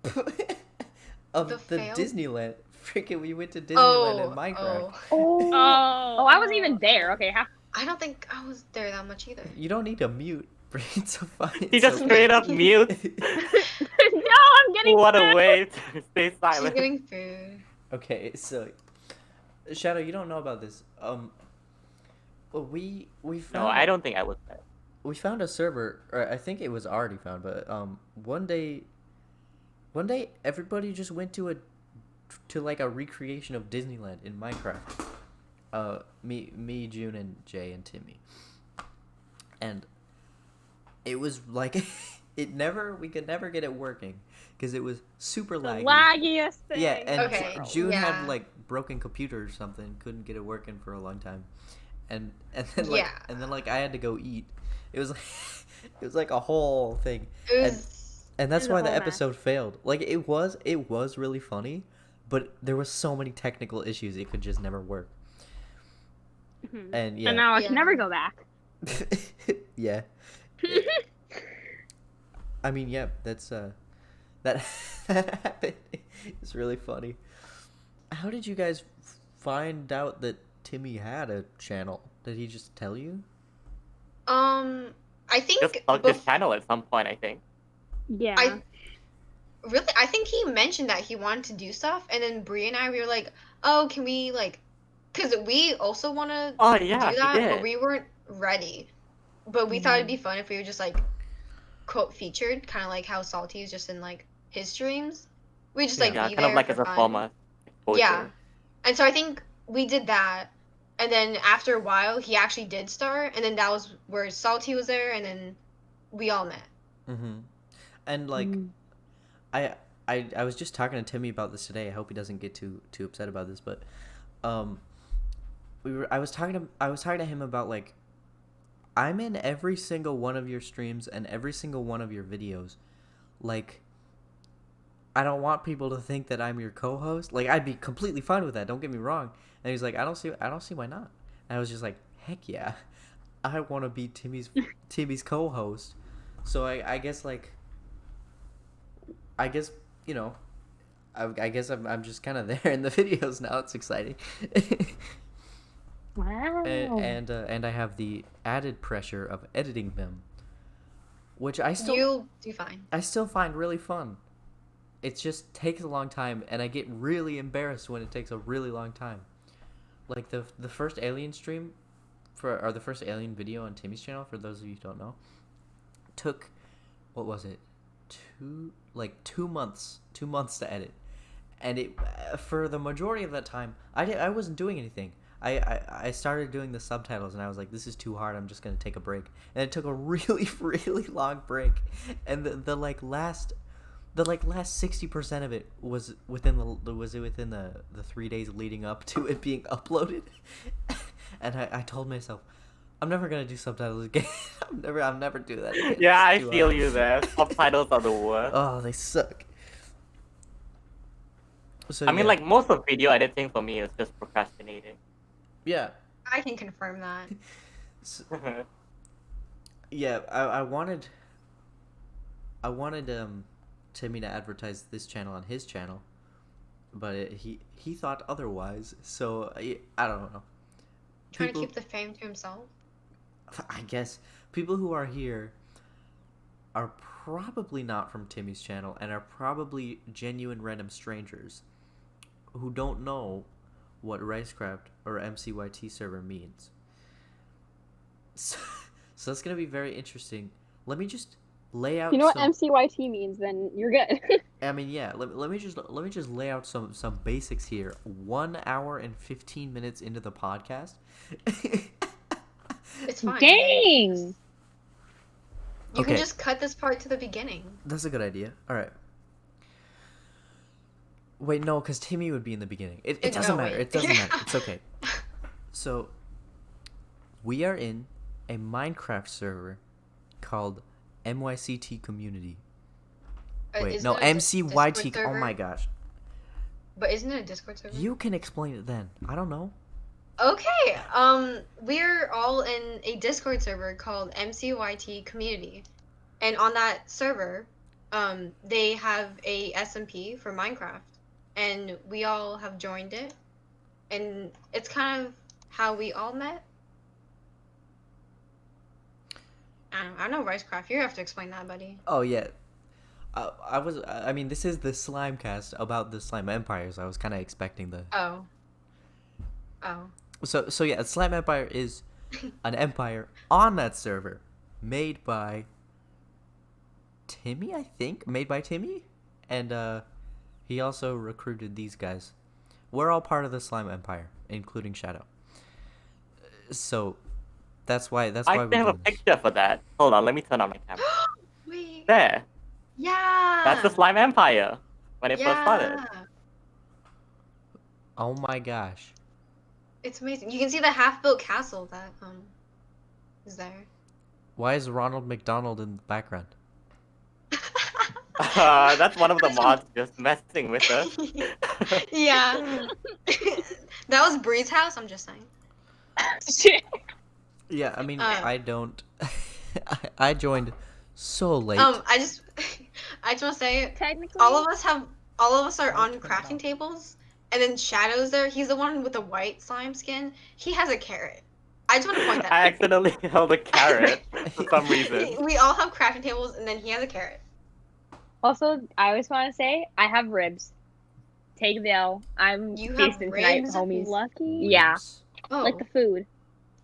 S1: of
S3: The
S1: the
S3: failed?
S1: Disneyland. Freaking, we went to Disneyland in Minecraft.
S5: Oh.
S2: Oh, I wasn't even there. Okay,
S3: I don't think I was there that much either.
S1: You don't need to mute. It's so funny.
S6: He just straight up mute.
S2: no, I'm getting
S6: What a
S2: food.
S6: way to stay
S3: She's
S6: silent.
S3: getting food.
S1: Okay, so Shadow, you don't know about this. Well, we found
S6: No, I don't think I was there.
S1: we found a server, or I think it was already found, but one day everybody just went to like a recreation of Disneyland in Minecraft. Me, June, and Jay and Timmy, and it was like we could never get it working because it was super
S2: The
S1: laggy.
S2: laggiest thing.
S1: Yeah, and
S3: Okay,
S1: June
S3: yeah.
S1: had like broken computer or something, couldn't get it working for a long time, and then like
S3: Yeah.
S1: I had to go eat. It was like it was like a whole thing,
S3: It was.
S1: and that's
S5: It was a
S1: why the
S5: whole mess.
S1: episode failed. Like it was really funny, but there was so many technical issues it could just never work.
S5: Mhm.
S1: And yeah,
S2: And now I can
S3: Yeah.
S2: never go back.
S1: yeah. I mean, yeah, that's that that happened. It's really funny. How did you guys find out that Timmy had a channel? Did he just tell you?
S3: I think
S6: Just plugged his
S3: bef-
S6: channel at some point, I think.
S5: Yeah.
S3: I think he mentioned that he wanted to do stuff, and then Bree and I we were like, oh, can we like, because we also want to
S6: Oh yeah,
S3: do that,
S6: he
S3: but
S6: did.
S3: we weren't ready. But we thought it'd be fun if we were just like quote featured, kind of like how Salty is just in like his streams. We just like
S6: Yeah,
S3: be
S6: kind of
S3: there
S6: like
S3: for
S6: as a
S3: fun.
S6: format. Exposure.
S3: Yeah. And so I think we did that, and then after a while he actually did start, and then that was where Salty was there, and then we all met.
S1: Mm-hmm. And like,
S5: Mm.
S1: I was just talking to Timmy about this today. I hope he doesn't get too upset about this, but I was talking to him about like, I'm in every single one of your streams and every single one of your videos. Like, I don't want people to think that I'm your co-host. Like, I'd be completely fine with that. Don't get me wrong. And he's like, I don't see why not. And I was just like, heck yeah, I want to be Timmy's co-host. So I guess like, you know, I guess I'm just kind of there in the videos now. It's exciting.
S5: Wow.
S1: And I have the added pressure of editing them, which I
S3: You'll do fine.
S1: still find really fun. It just takes a long time, and I get really embarrassed when it takes a really long time. Like the first Alien stream, or the first Alien video on Timmy's channel, for those of you who don't know, took, what was it, 2 months to edit, and it for the majority of that time I wasn't doing anything. I started doing the subtitles, and I was like, this is too hard, I'm just gonna take a break. And it took a really really long break, and the last 60% of it was within the 3 days leading up to it being uploaded. And I told myself, I'm never gonna do subtitles again. I'm never do that again.
S6: Yeah, I
S1: It's too
S6: feel
S1: hard.
S6: you there. Subtitles are the worst.
S1: Oh, they suck. So
S6: I mean,
S1: yeah.
S6: like most of video editing for me is just procrastinating.
S1: Yeah.
S3: I can confirm that.
S1: Yeah, I wanted Timmy to advertise this channel on his channel, but he thought otherwise. So I don't know.
S3: Trying to keep the fame to himself.
S1: I guess people who are here are probably not from Timmy's channel and are probably genuine random strangers who don't know what Ricecraft or MCYT server means. So that's gonna be very interesting. Let me just lay out.
S5: You know what
S1: some,
S5: MCYT means? Then you're good.
S1: I mean, yeah. Let me just lay out some basics here. 1 hour and 15 minutes into the podcast.
S3: It's fine.
S2: Dang.
S3: You
S1: Okay.
S3: can just cut this part to the beginning.
S1: That's a good idea. All right. Wait, no, because Timmy would be in the beginning. It
S3: No,
S1: doesn't matter.
S3: wait.
S1: It doesn't matter. It's okay. So, we are in a Minecraft server called MYCT Community. Wait,
S3: isn't
S1: no,
S3: it a
S1: MCYT.
S3: Discord
S1: Oh my
S3: server?
S1: gosh.
S3: But isn't it a Discord server?
S1: You can explain it then. I don't know.
S3: Okay. We're all in a Discord server called MCYT Community, and on that server, they have a SMP for Minecraft, and we all have joined it, and it's kind of how we all met. I know Ricecraft. You have to explain that, buddy.
S1: Oh yeah. I mean, this is the Slimecast about the Slime Empires. I was kind of expecting the.
S3: Oh. Oh.
S1: So yeah, Slime Empire is an empire on that server, made by Timmy, I think. Made by Timmy, and he also recruited these guys. We're all part of the Slime Empire, including Shadow. So that's why. That's why
S6: I
S1: we
S6: have a
S1: do this.
S6: picture for that. Hold on, let me turn on my camera.
S3: Wait.
S6: There.
S3: Yeah.
S6: That's the Slime Empire when it first started.
S1: Oh my gosh.
S3: It's amazing. You can see the half-built castle that is there.
S1: Why is Ronald McDonald in the background?
S6: That's one of the mods just messing with us.
S3: Yeah. That was Bree's house. I'm just saying.
S2: Shit.
S1: Yeah, I mean,
S3: Uh.
S1: I don't. I joined so late.
S3: I just want to say
S5: Technically,
S3: all of us are on crafting tables, and then Shadow's there. He's the one with the white slime skin. He has a carrot. I just want to point that
S6: I
S3: out.
S6: accidentally held a carrot for some reason.
S3: We all have crafting tables, and then he has a carrot.
S2: Also, I always want to say I have ribs. Take the L. I'm
S3: You have
S2: feasting tonight,
S3: ribs?
S2: homies.
S5: lucky.
S2: Yeah.
S1: Ribs?
S3: Oh.
S2: Like the food.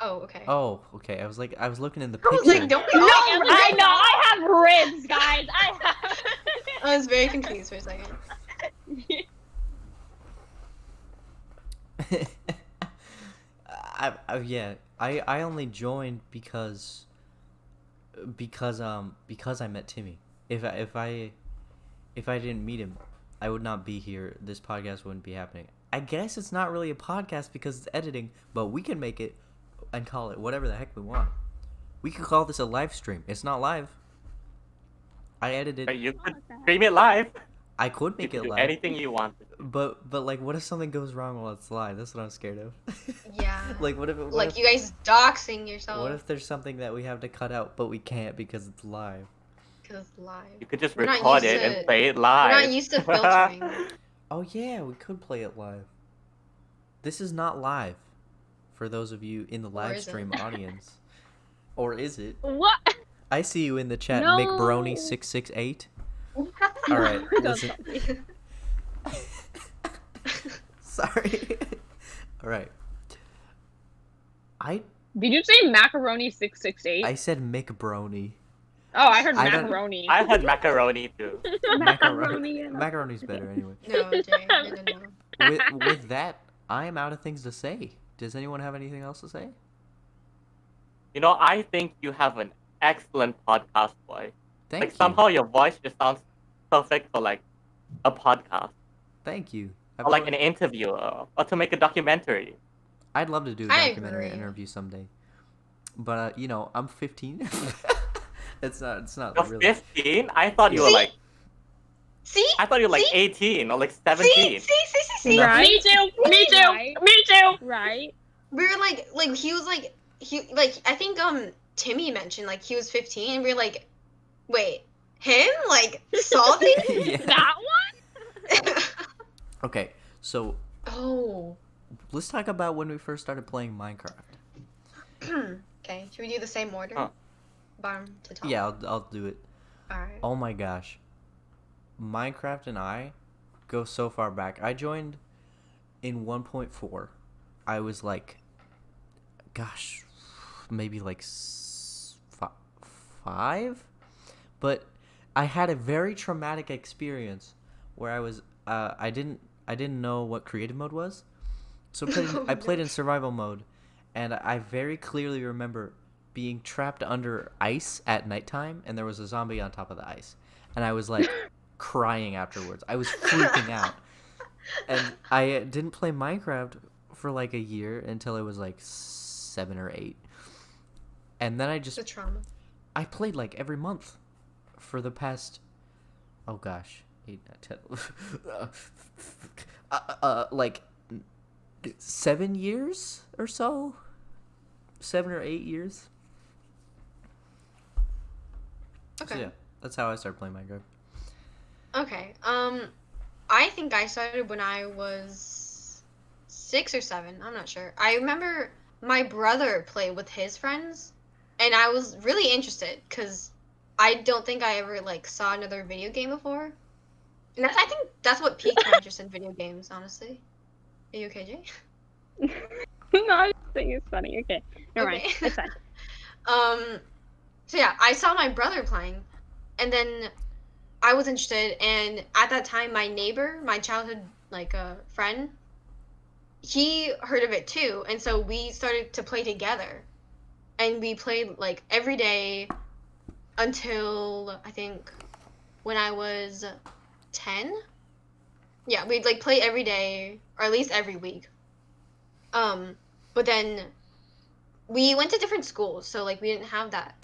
S3: Oh, okay.
S1: Oh, okay. I was looking in the
S3: I was
S1: picture.
S3: like, don't we
S2: No,
S3: all have ribs?
S2: I know. I have ribs, guys. I have.
S3: I was very confused for a second.
S1: I only joined because I met Timmy. If I didn't meet him, I would not be here. This podcast wouldn't be happening. I guess it's not really a podcast because it's editing, but we can make it and call it whatever the heck we want. We could call this a live stream. It's not live. I edited.
S6: You could stream it live.
S1: I could
S6: You
S1: make
S6: can
S1: it
S6: do
S1: live.
S6: anything you want.
S1: But like, what if something goes wrong while it's live? That's what I'm scared of.
S3: Yeah.
S1: Like, what if
S3: Like you guys doxing yourself
S1: what if there's something that we have to cut out, but we can't because it's live?
S3: because it's live.
S6: You could just
S3: We're not
S6: record
S3: used
S6: it
S3: to-
S6: and play it
S3: We're
S6: live.
S3: not used to filtering.
S1: Oh yeah, we could play it live. This is not live, for those of you in the live
S3: is it?
S1: stream audience. Or is it?
S2: What?
S1: I see you in the chat,
S2: No.
S1: McBrony668. All right,
S2: Don't
S1: listen.
S2: tell me.
S1: Sorry. All right. I
S2: Did you say macaroni 668?
S1: I said McBrony.
S2: Oh, I heard
S1: I don't-
S2: macaroni.
S6: I had macaroni too.
S1: Macaroni. Macaroni's better anyway.
S3: No, Jay, no.
S1: With that, I am out of things to say. Does anyone have anything else to say?
S6: You know, I think you have an excellent podcast voice.
S1: Thank
S6: Like
S1: you.
S6: somehow your voice just sounds perfect for like a podcast
S1: Thank you.
S6: or like an interview or to make a documentary.
S1: I'd love to do a
S3: I
S1: documentary
S3: agree.
S1: interview someday. But I'm 15. it's not
S6: You're
S1: really.
S6: 15? I thought you were
S3: See?
S6: like
S3: See?
S6: I thought you were like
S3: See?
S6: 18 or like
S3: See?
S6: 17.
S3: See?
S2: Right? Me too. Me too.
S5: Right.
S2: Me too.
S5: Right?
S3: We were like he was like I think Timmy mentioned like he was 15 and we were like, wait, him? Like salty?
S1: Yeah.
S2: That one?
S1: Okay, so
S3: Oh.
S1: let's talk about when we first started playing Minecraft.
S3: Okay, should we do the same order?
S6: Huh.
S3: Bottom to top.
S1: Yeah, I'll do it.
S3: Alright.
S1: Oh my gosh. Minecraft and I go so far back. I joined in 1.4. I was like, gosh, maybe like 5? But I had a very traumatic experience where I was I didn't know what creative mode was. So I played in survival mode, and I very clearly remember being trapped under ice at nighttime, and there was a zombie on top of the ice, and I was like crying afterwards. I was freaking out, and I didn't play Minecraft for like a year until I was like 7 or 8, and then
S3: The trauma.
S1: I played like every month for the past Oh gosh, 8, 9, 10, like 7 years or so, 7 or 8 years.
S3: Okay.
S1: So yeah, that's how I started playing Minecraft.
S3: Okay. I think I started when I was 6 or 7. I'm not sure. I remember my brother played with his friends, and I was really interested because I don't think I ever like saw another video game before. And I think that's what piqued my interest in video games. Honestly. Are you okay, Jay?
S5: No, I just think it's funny. Okay, never mind.
S3: Okay.
S5: It's fine.
S3: So yeah, I saw my brother playing, and then I was interested, and at that time, my neighbor, my childhood like friend, he heard of it too, and so we started to play together, and we played like every day until I think when I was 10. Yeah, we'd like play every day or at least every week. But then we went to different schools, so like we didn't have that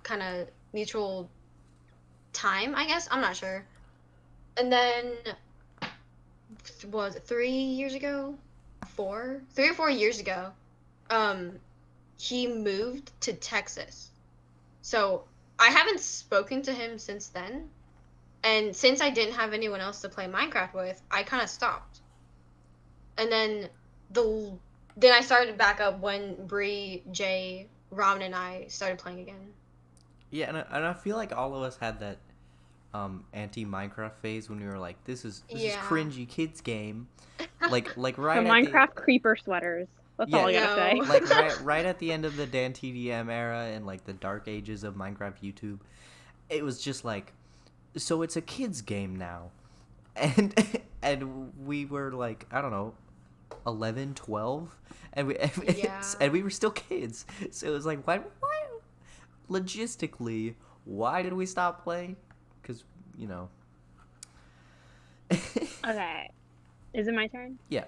S3: kind of mutual time, I guess. I'm not sure. And then what was it 3 years ago? 3 or 4 years ago, he moved to Texas. So I haven't spoken to him since then. And since I didn't have anyone else to play Minecraft with, I kind of stopped. And then I started back up when Bree, Jay, Ramen, and I started playing again.
S1: Yeah, and I feel like all of us had that anti-Minecraft phase when we were like, this is
S3: Yeah.
S1: cringy kids game. Like
S5: The
S1: right at
S5: Minecraft creeper sweaters. That's
S1: Yeah,
S5: all I gotta say.
S3: no.
S1: like right at the end of the Dan TDM era and like the dark ages of Minecraft YouTube, it was just like, so it's a kids game now, and we were like, I don't know, 11, 12, and
S3: Yeah.
S1: and we were still kids, so it was like, why logistically, why did we stop playing? Because
S5: Okay, is it my turn?
S1: yeah.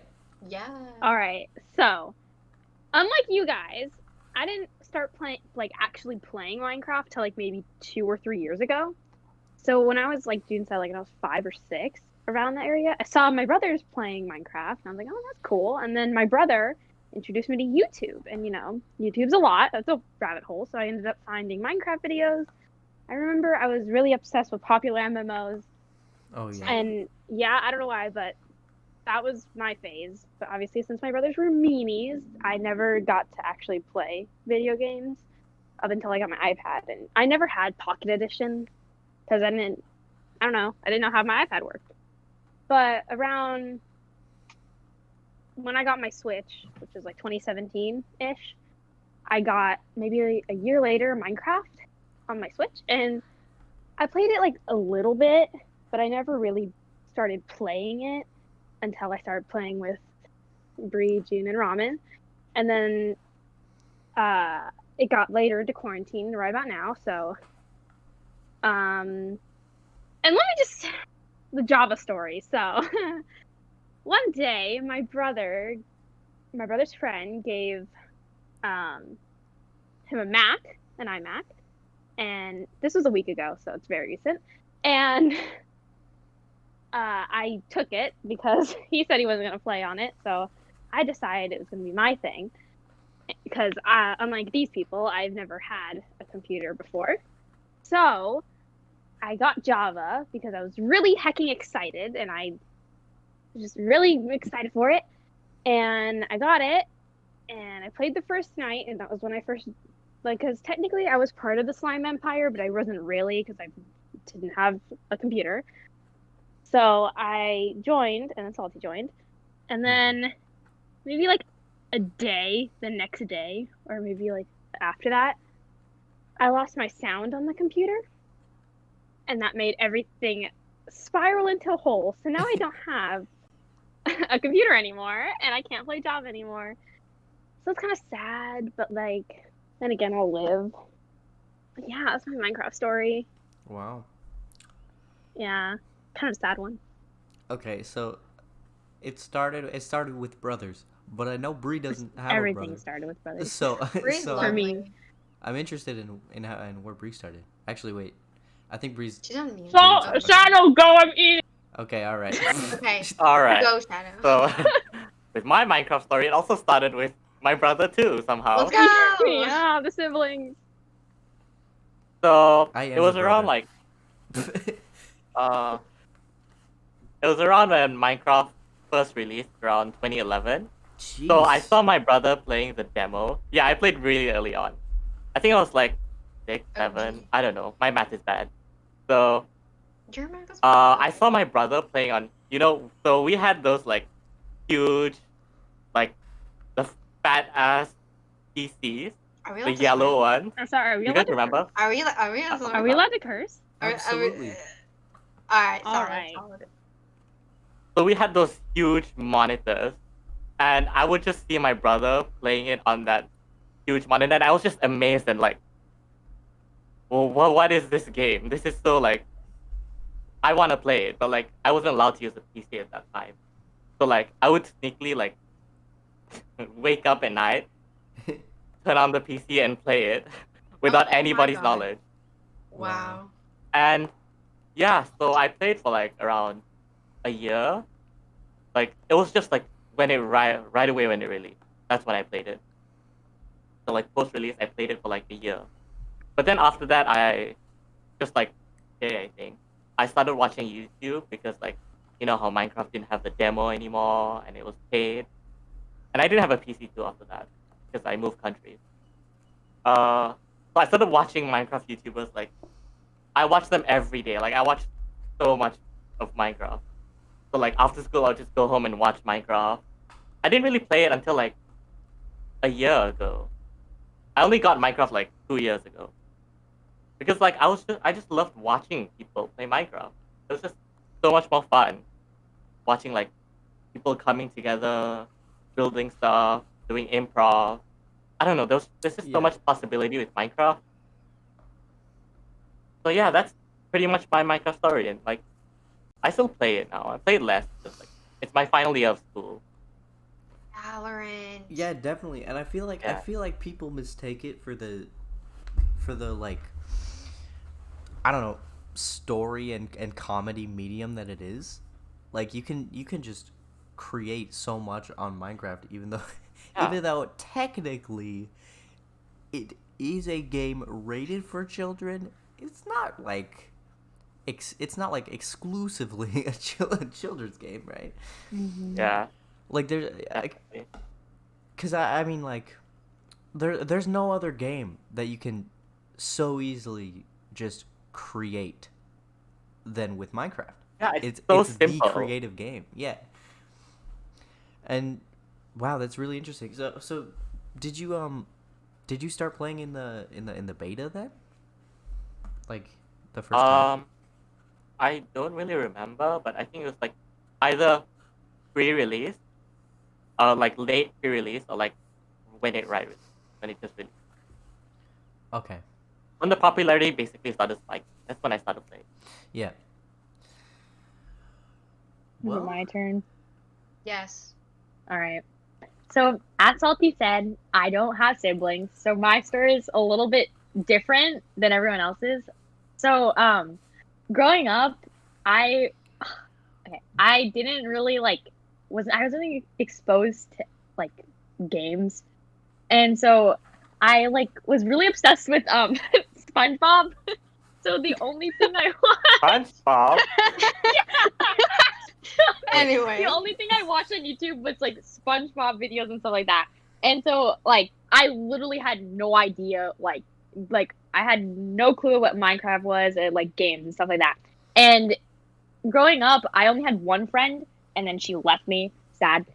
S3: Yeah.
S5: All right. So, unlike you guys, I didn't start playing actually playing Minecraft till like maybe 2 or 3 years ago. So when I was like June said, like when I was 5 or 6 around that area, I saw my brothers playing Minecraft, and I was like, oh, that's cool. And then my brother introduced me to YouTube, and YouTube's a lot. That's a rabbit hole. So I ended up finding Minecraft videos. I remember I was really obsessed with popular MMOs,
S1: Oh yeah.
S5: and yeah, I don't know why, but that was my phase. But obviously, since my brothers were meanies, I never got to actually play video games up until I got my iPad. And I never had Pocket Edition because I didn't know how my iPad worked. But around when I got my Switch, which was like 2017-ish, I got maybe a year later Minecraft on my Switch. And I played it like a little bit, but I never really started playing it until I started playing with Bree, June, and Ramen. And then it got later into quarantine right about now. So, and let me just, the Java story. So, one day my brother's friend gave him a Mac, an iMac. And this was a week ago, so it's very recent. And I took it because he said he wasn't going to play on it. So I decided it was going to be my thing. Because unlike these people, I've never had a computer before. So I got Java because I was really hecking excited. And I was just really excited for it. And I got it. And I played the first night. And that was when I first... because technically I was part of the Slime Empire, but I wasn't really because I didn't have a computer. So I joined, and then Salty joined. And then maybe like the next day, or maybe like after that, I lost my sound on the computer. And that made everything spiral into a hole. So now I don't have a computer anymore, and I can't play Java anymore. So it's kind of sad, but like... then again, I'll live. But yeah, that's my Minecraft story.
S1: Wow.
S5: Yeah, kind of a sad one.
S1: Okay, so it started with brothers, but I know Bree doesn't have a
S5: Everything
S1: brother.
S5: started with brothers.
S1: So
S3: Bree's
S1: so
S5: For me.
S3: lovely.
S1: I'm interested in where Bree started. Actually, wait. I think Bree's.
S3: She's on mute.
S2: So, Shadow, go, I'm eating.
S1: Okay, all right.
S3: Okay.
S6: All right.
S3: Go, Shadow.
S6: So, with my Minecraft story, it also started with my brother too somehow.
S3: Let's go.
S2: Yeah, the siblings.
S6: So
S1: I am
S6: it was
S1: the
S6: around
S1: brother.
S6: like it was around when Minecraft first released around 2011. So I
S1: Jeez.
S6: saw my brother playing the demo. Yeah, I played really early on. I think I was like 6, 7.
S3: OG.
S6: I don't know. My math is bad. So
S3: Jeremiah goes
S6: I saw my brother playing on. So we had those like huge, like the fat ass PCs,
S3: Are we
S6: the
S3: allowed to
S6: yellow
S3: swear?
S6: one.
S2: I'm sorry, are we
S6: You
S2: allowed
S6: guys
S2: to
S6: remember?
S2: curse?
S3: Are we
S2: Are we allowed to curse?
S1: Absolutely.
S3: Alright,
S2: All
S3: solid,
S2: right.
S3: solid.
S6: So we had those huge monitors, and I would just see my brother playing it on that huge monitor, and I was just amazed and like, well, what is this game? This is so like, I want to play it, but like, I wasn't allowed to use a PC at that time. So like, I would sneakily like wake up at night, turn on the PC and play it without
S3: Oh my
S6: anybody's
S3: God.
S6: knowledge.
S3: Wow.
S6: And yeah, so I played for like around a year. Like it was just like when it right away when it released. That's when I played it. So like post release, I played it for like a year. But then after that, I just like I think I started watching YouTube because like you know how Minecraft didn't have the demo anymore and it was paid, and I didn't have a PC too after that because I moved countries. So I started watching Minecraft YouTubers. Like I watch them every day. Like I watch so much of Minecraft. So like after school, I'll just go home and watch Minecraft. I didn't really play it until like a year ago. I only got Minecraft like 2 years ago. Because like I just loved watching people play Minecraft. It was just so much more fun. Watching like people coming together, building stuff, doing improv. I don't know, there's just
S1: Yeah.
S6: so much possibility with Minecraft. So yeah, that's pretty much my Minecraft story, and like I still play it now. I play it less because like it's my final year of school.
S3: Valorant.
S1: Yeah, definitely. And I feel
S6: Yeah.
S1: like people mistake it for the like, I don't know, story and comedy medium that it is. Like you can just create so much on Minecraft, even though
S6: Yeah.
S1: even though technically it is a game rated for children. It's not like it's not like exclusively a children's game, right?
S6: Yeah.
S1: Like there's
S6: Definitely.
S1: because I mean like there's no other game that you can so easily just create than with Minecraft.
S6: Yeah, it's so
S1: it's the
S6: simple.
S1: creative game. Yeah. And wow, that's really interesting. So did you start playing in the beta then? Like the first time?
S6: I don't really remember, but I think it was like either pre-release, like late pre-release, or like when it just released.
S1: Okay.
S6: When the popularity basically started spiking, that's when I started playing.
S1: Yeah.
S2: Is it my turn?
S3: Yes.
S2: All right. So, as Salty said, I don't have siblings, so my story is a little bit different than everyone else's. So, growing up, I didn't really I wasn't exposed to like games, and so I was really obsessed with SpongeBob. So the only thing I watched,
S6: SpongeBob.
S3: Anyway.
S2: the only thing I watched on YouTube was like SpongeBob videos and stuff like that. And so I literally had no idea like I had no clue what Minecraft was and like games and stuff like that. And growing up, I only had one friend and then she left me. Sad.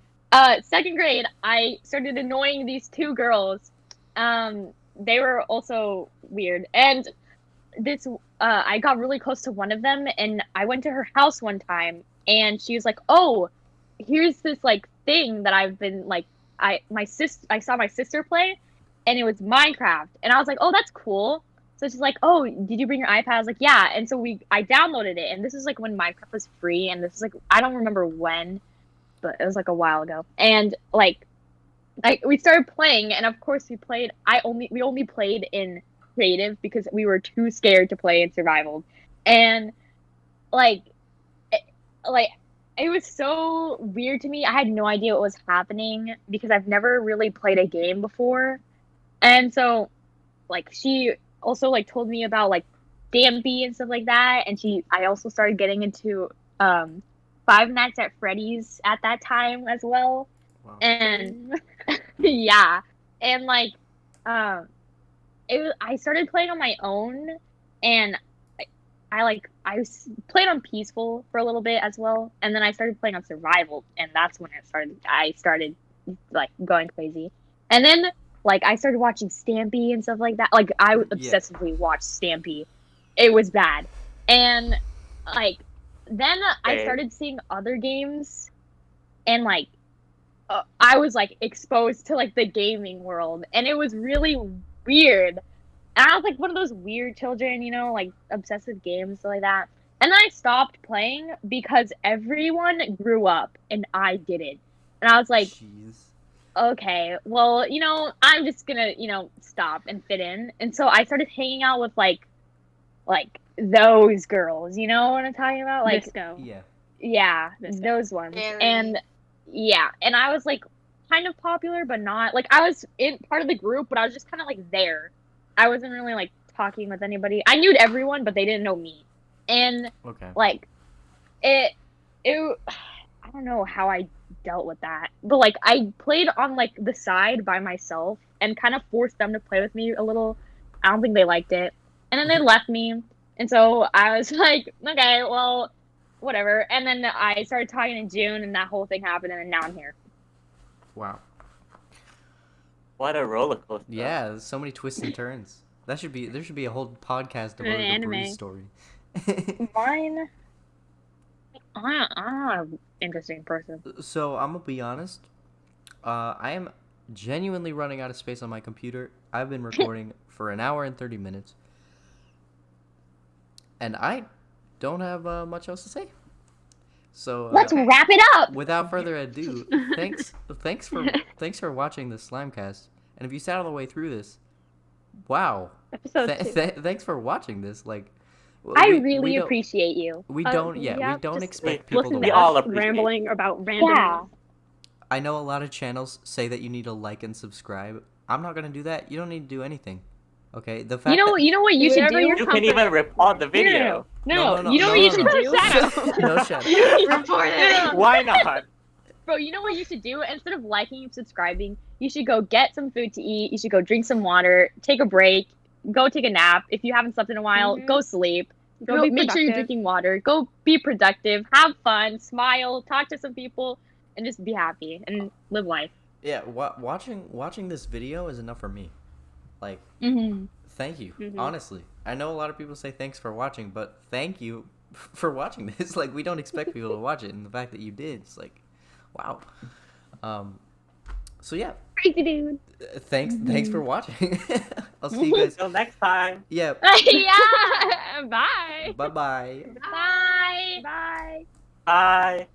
S2: Second grade, I started annoying these two girls. They were also weird. And this I got really close to one of them and I went to her house one time and she was like, "Oh, here's this thing that I've been I saw my sister play and it was Minecraft." And I was like, "Oh, that's cool." So she's like, "Oh, did you bring your iPad?" I was like, "Yeah." And so I downloaded it, and this is when Minecraft was free, and this is I don't remember when, but it was a while ago. And we started playing, and of course we only played in creative because we were too scared to play in survival. and like it, like it was so weird to me. I had no idea what was happening because I've never really played a game before. And so like she also like told me about like Stampy and stuff like that, and I also started getting into Five Nights at Freddy's at that time as well.
S1: Wow.
S2: And yeah. And like I started playing on my own, and played on peaceful for a little bit as well, and then I started playing on survival, and that's when I started like going crazy. And then like I started watching Stampy and stuff like that. Like I obsessively watched Stampy. It was bad. And like then I
S6: Okay.
S2: started seeing other games, and like I was like exposed to like the gaming world, and it was really weird. And I was like one of those weird children, you know, like obsessive games stuff like that. And then I stopped playing because everyone grew up and I didn't. And I was like,
S1: Jeez.
S2: okay, well, you know, I'm just gonna, you know, stop and fit in. And so I started hanging out with like those girls, you know what I'm talking about? Like
S5: Disco.
S1: Yeah.
S2: yeah,
S5: This
S2: those ones.
S3: Very.
S2: And yeah, and I was like kind of popular, but not like I was in part of the group, but I was just kind of like there. I wasn't really like talking with anybody. I knew everyone, but they didn't know me. And
S1: Okay.
S2: like it I don't know how I dealt with that, but like I played on like the side by myself and kind of forced them to play with me a little. I don't think they liked it, and then they left me, and so I was like, okay, well, whatever. And then I started talking in June, and that whole thing happened, and now I'm here.
S1: Wow.
S6: What a roller coaster.
S1: Yeah, there's so many twists and turns. There should be a whole podcast
S5: An
S1: devoted to
S5: anime.
S1: Bree's story.
S2: Mine, I'm an interesting person.
S1: So I'm gonna be honest. I am genuinely running out of space on my computer. I've been recording for an hour and 30 minutes, and I don't have much else to say. So
S2: Let's wrap it up.
S1: without further ado, thanks for watching this Slimecast. And if you sat all the way through this, wow,
S5: Episode 2.
S1: thanks for watching this. Like,
S2: I
S1: we
S2: really
S1: don't-
S2: appreciate you.
S1: We
S5: Uh,
S1: don't.
S5: yeah,
S1: we don't
S5: just
S1: expect
S6: wait,
S1: people to
S5: Listen
S6: We
S5: to
S1: watch.
S6: all
S5: us
S6: appreciate
S5: rambling about random.
S2: Yeah.
S1: I know a lot of channels say that you need to like and subscribe. I'm not gonna do that. You don't need to do anything. Okay. The fact
S2: You know what you should
S5: Whatever
S2: do?
S5: your
S6: You can even report the video.
S2: No,
S1: No,
S2: you know
S1: no,
S2: what you
S1: no,
S2: should
S1: no.
S2: do?
S1: that no shut up.
S3: Report it.
S6: Why not?
S2: Bro, you know what you should do? Instead of liking and subscribing, you should go get some food to eat. You should go drink some water, take a break, go take a nap. If you haven't slept in a while,
S5: Mhm.
S2: go sleep.
S5: Go be
S2: make sure you're
S5: productive.
S2: drinking water. Go be productive. Have fun. Smile. Talk to some people, and just be happy and live life.
S1: Yeah. Watching this video is enough for me. Like,
S2: Mm-hmm.
S1: thank you.
S5: Mhm.
S1: Honestly, I know a lot of people say thanks for watching, but thank you for watching this. Like, we don't expect people to watch it, and the fact that you did, it's like, wow. So yeah,
S2: Crazy dude.
S1: thanks for watching. I'll see you guys.
S6: Till next time.
S1: Yeah.
S2: yeah. Bye.
S1: Bye bye.
S2: Bye.
S5: Bye.
S6: Bye.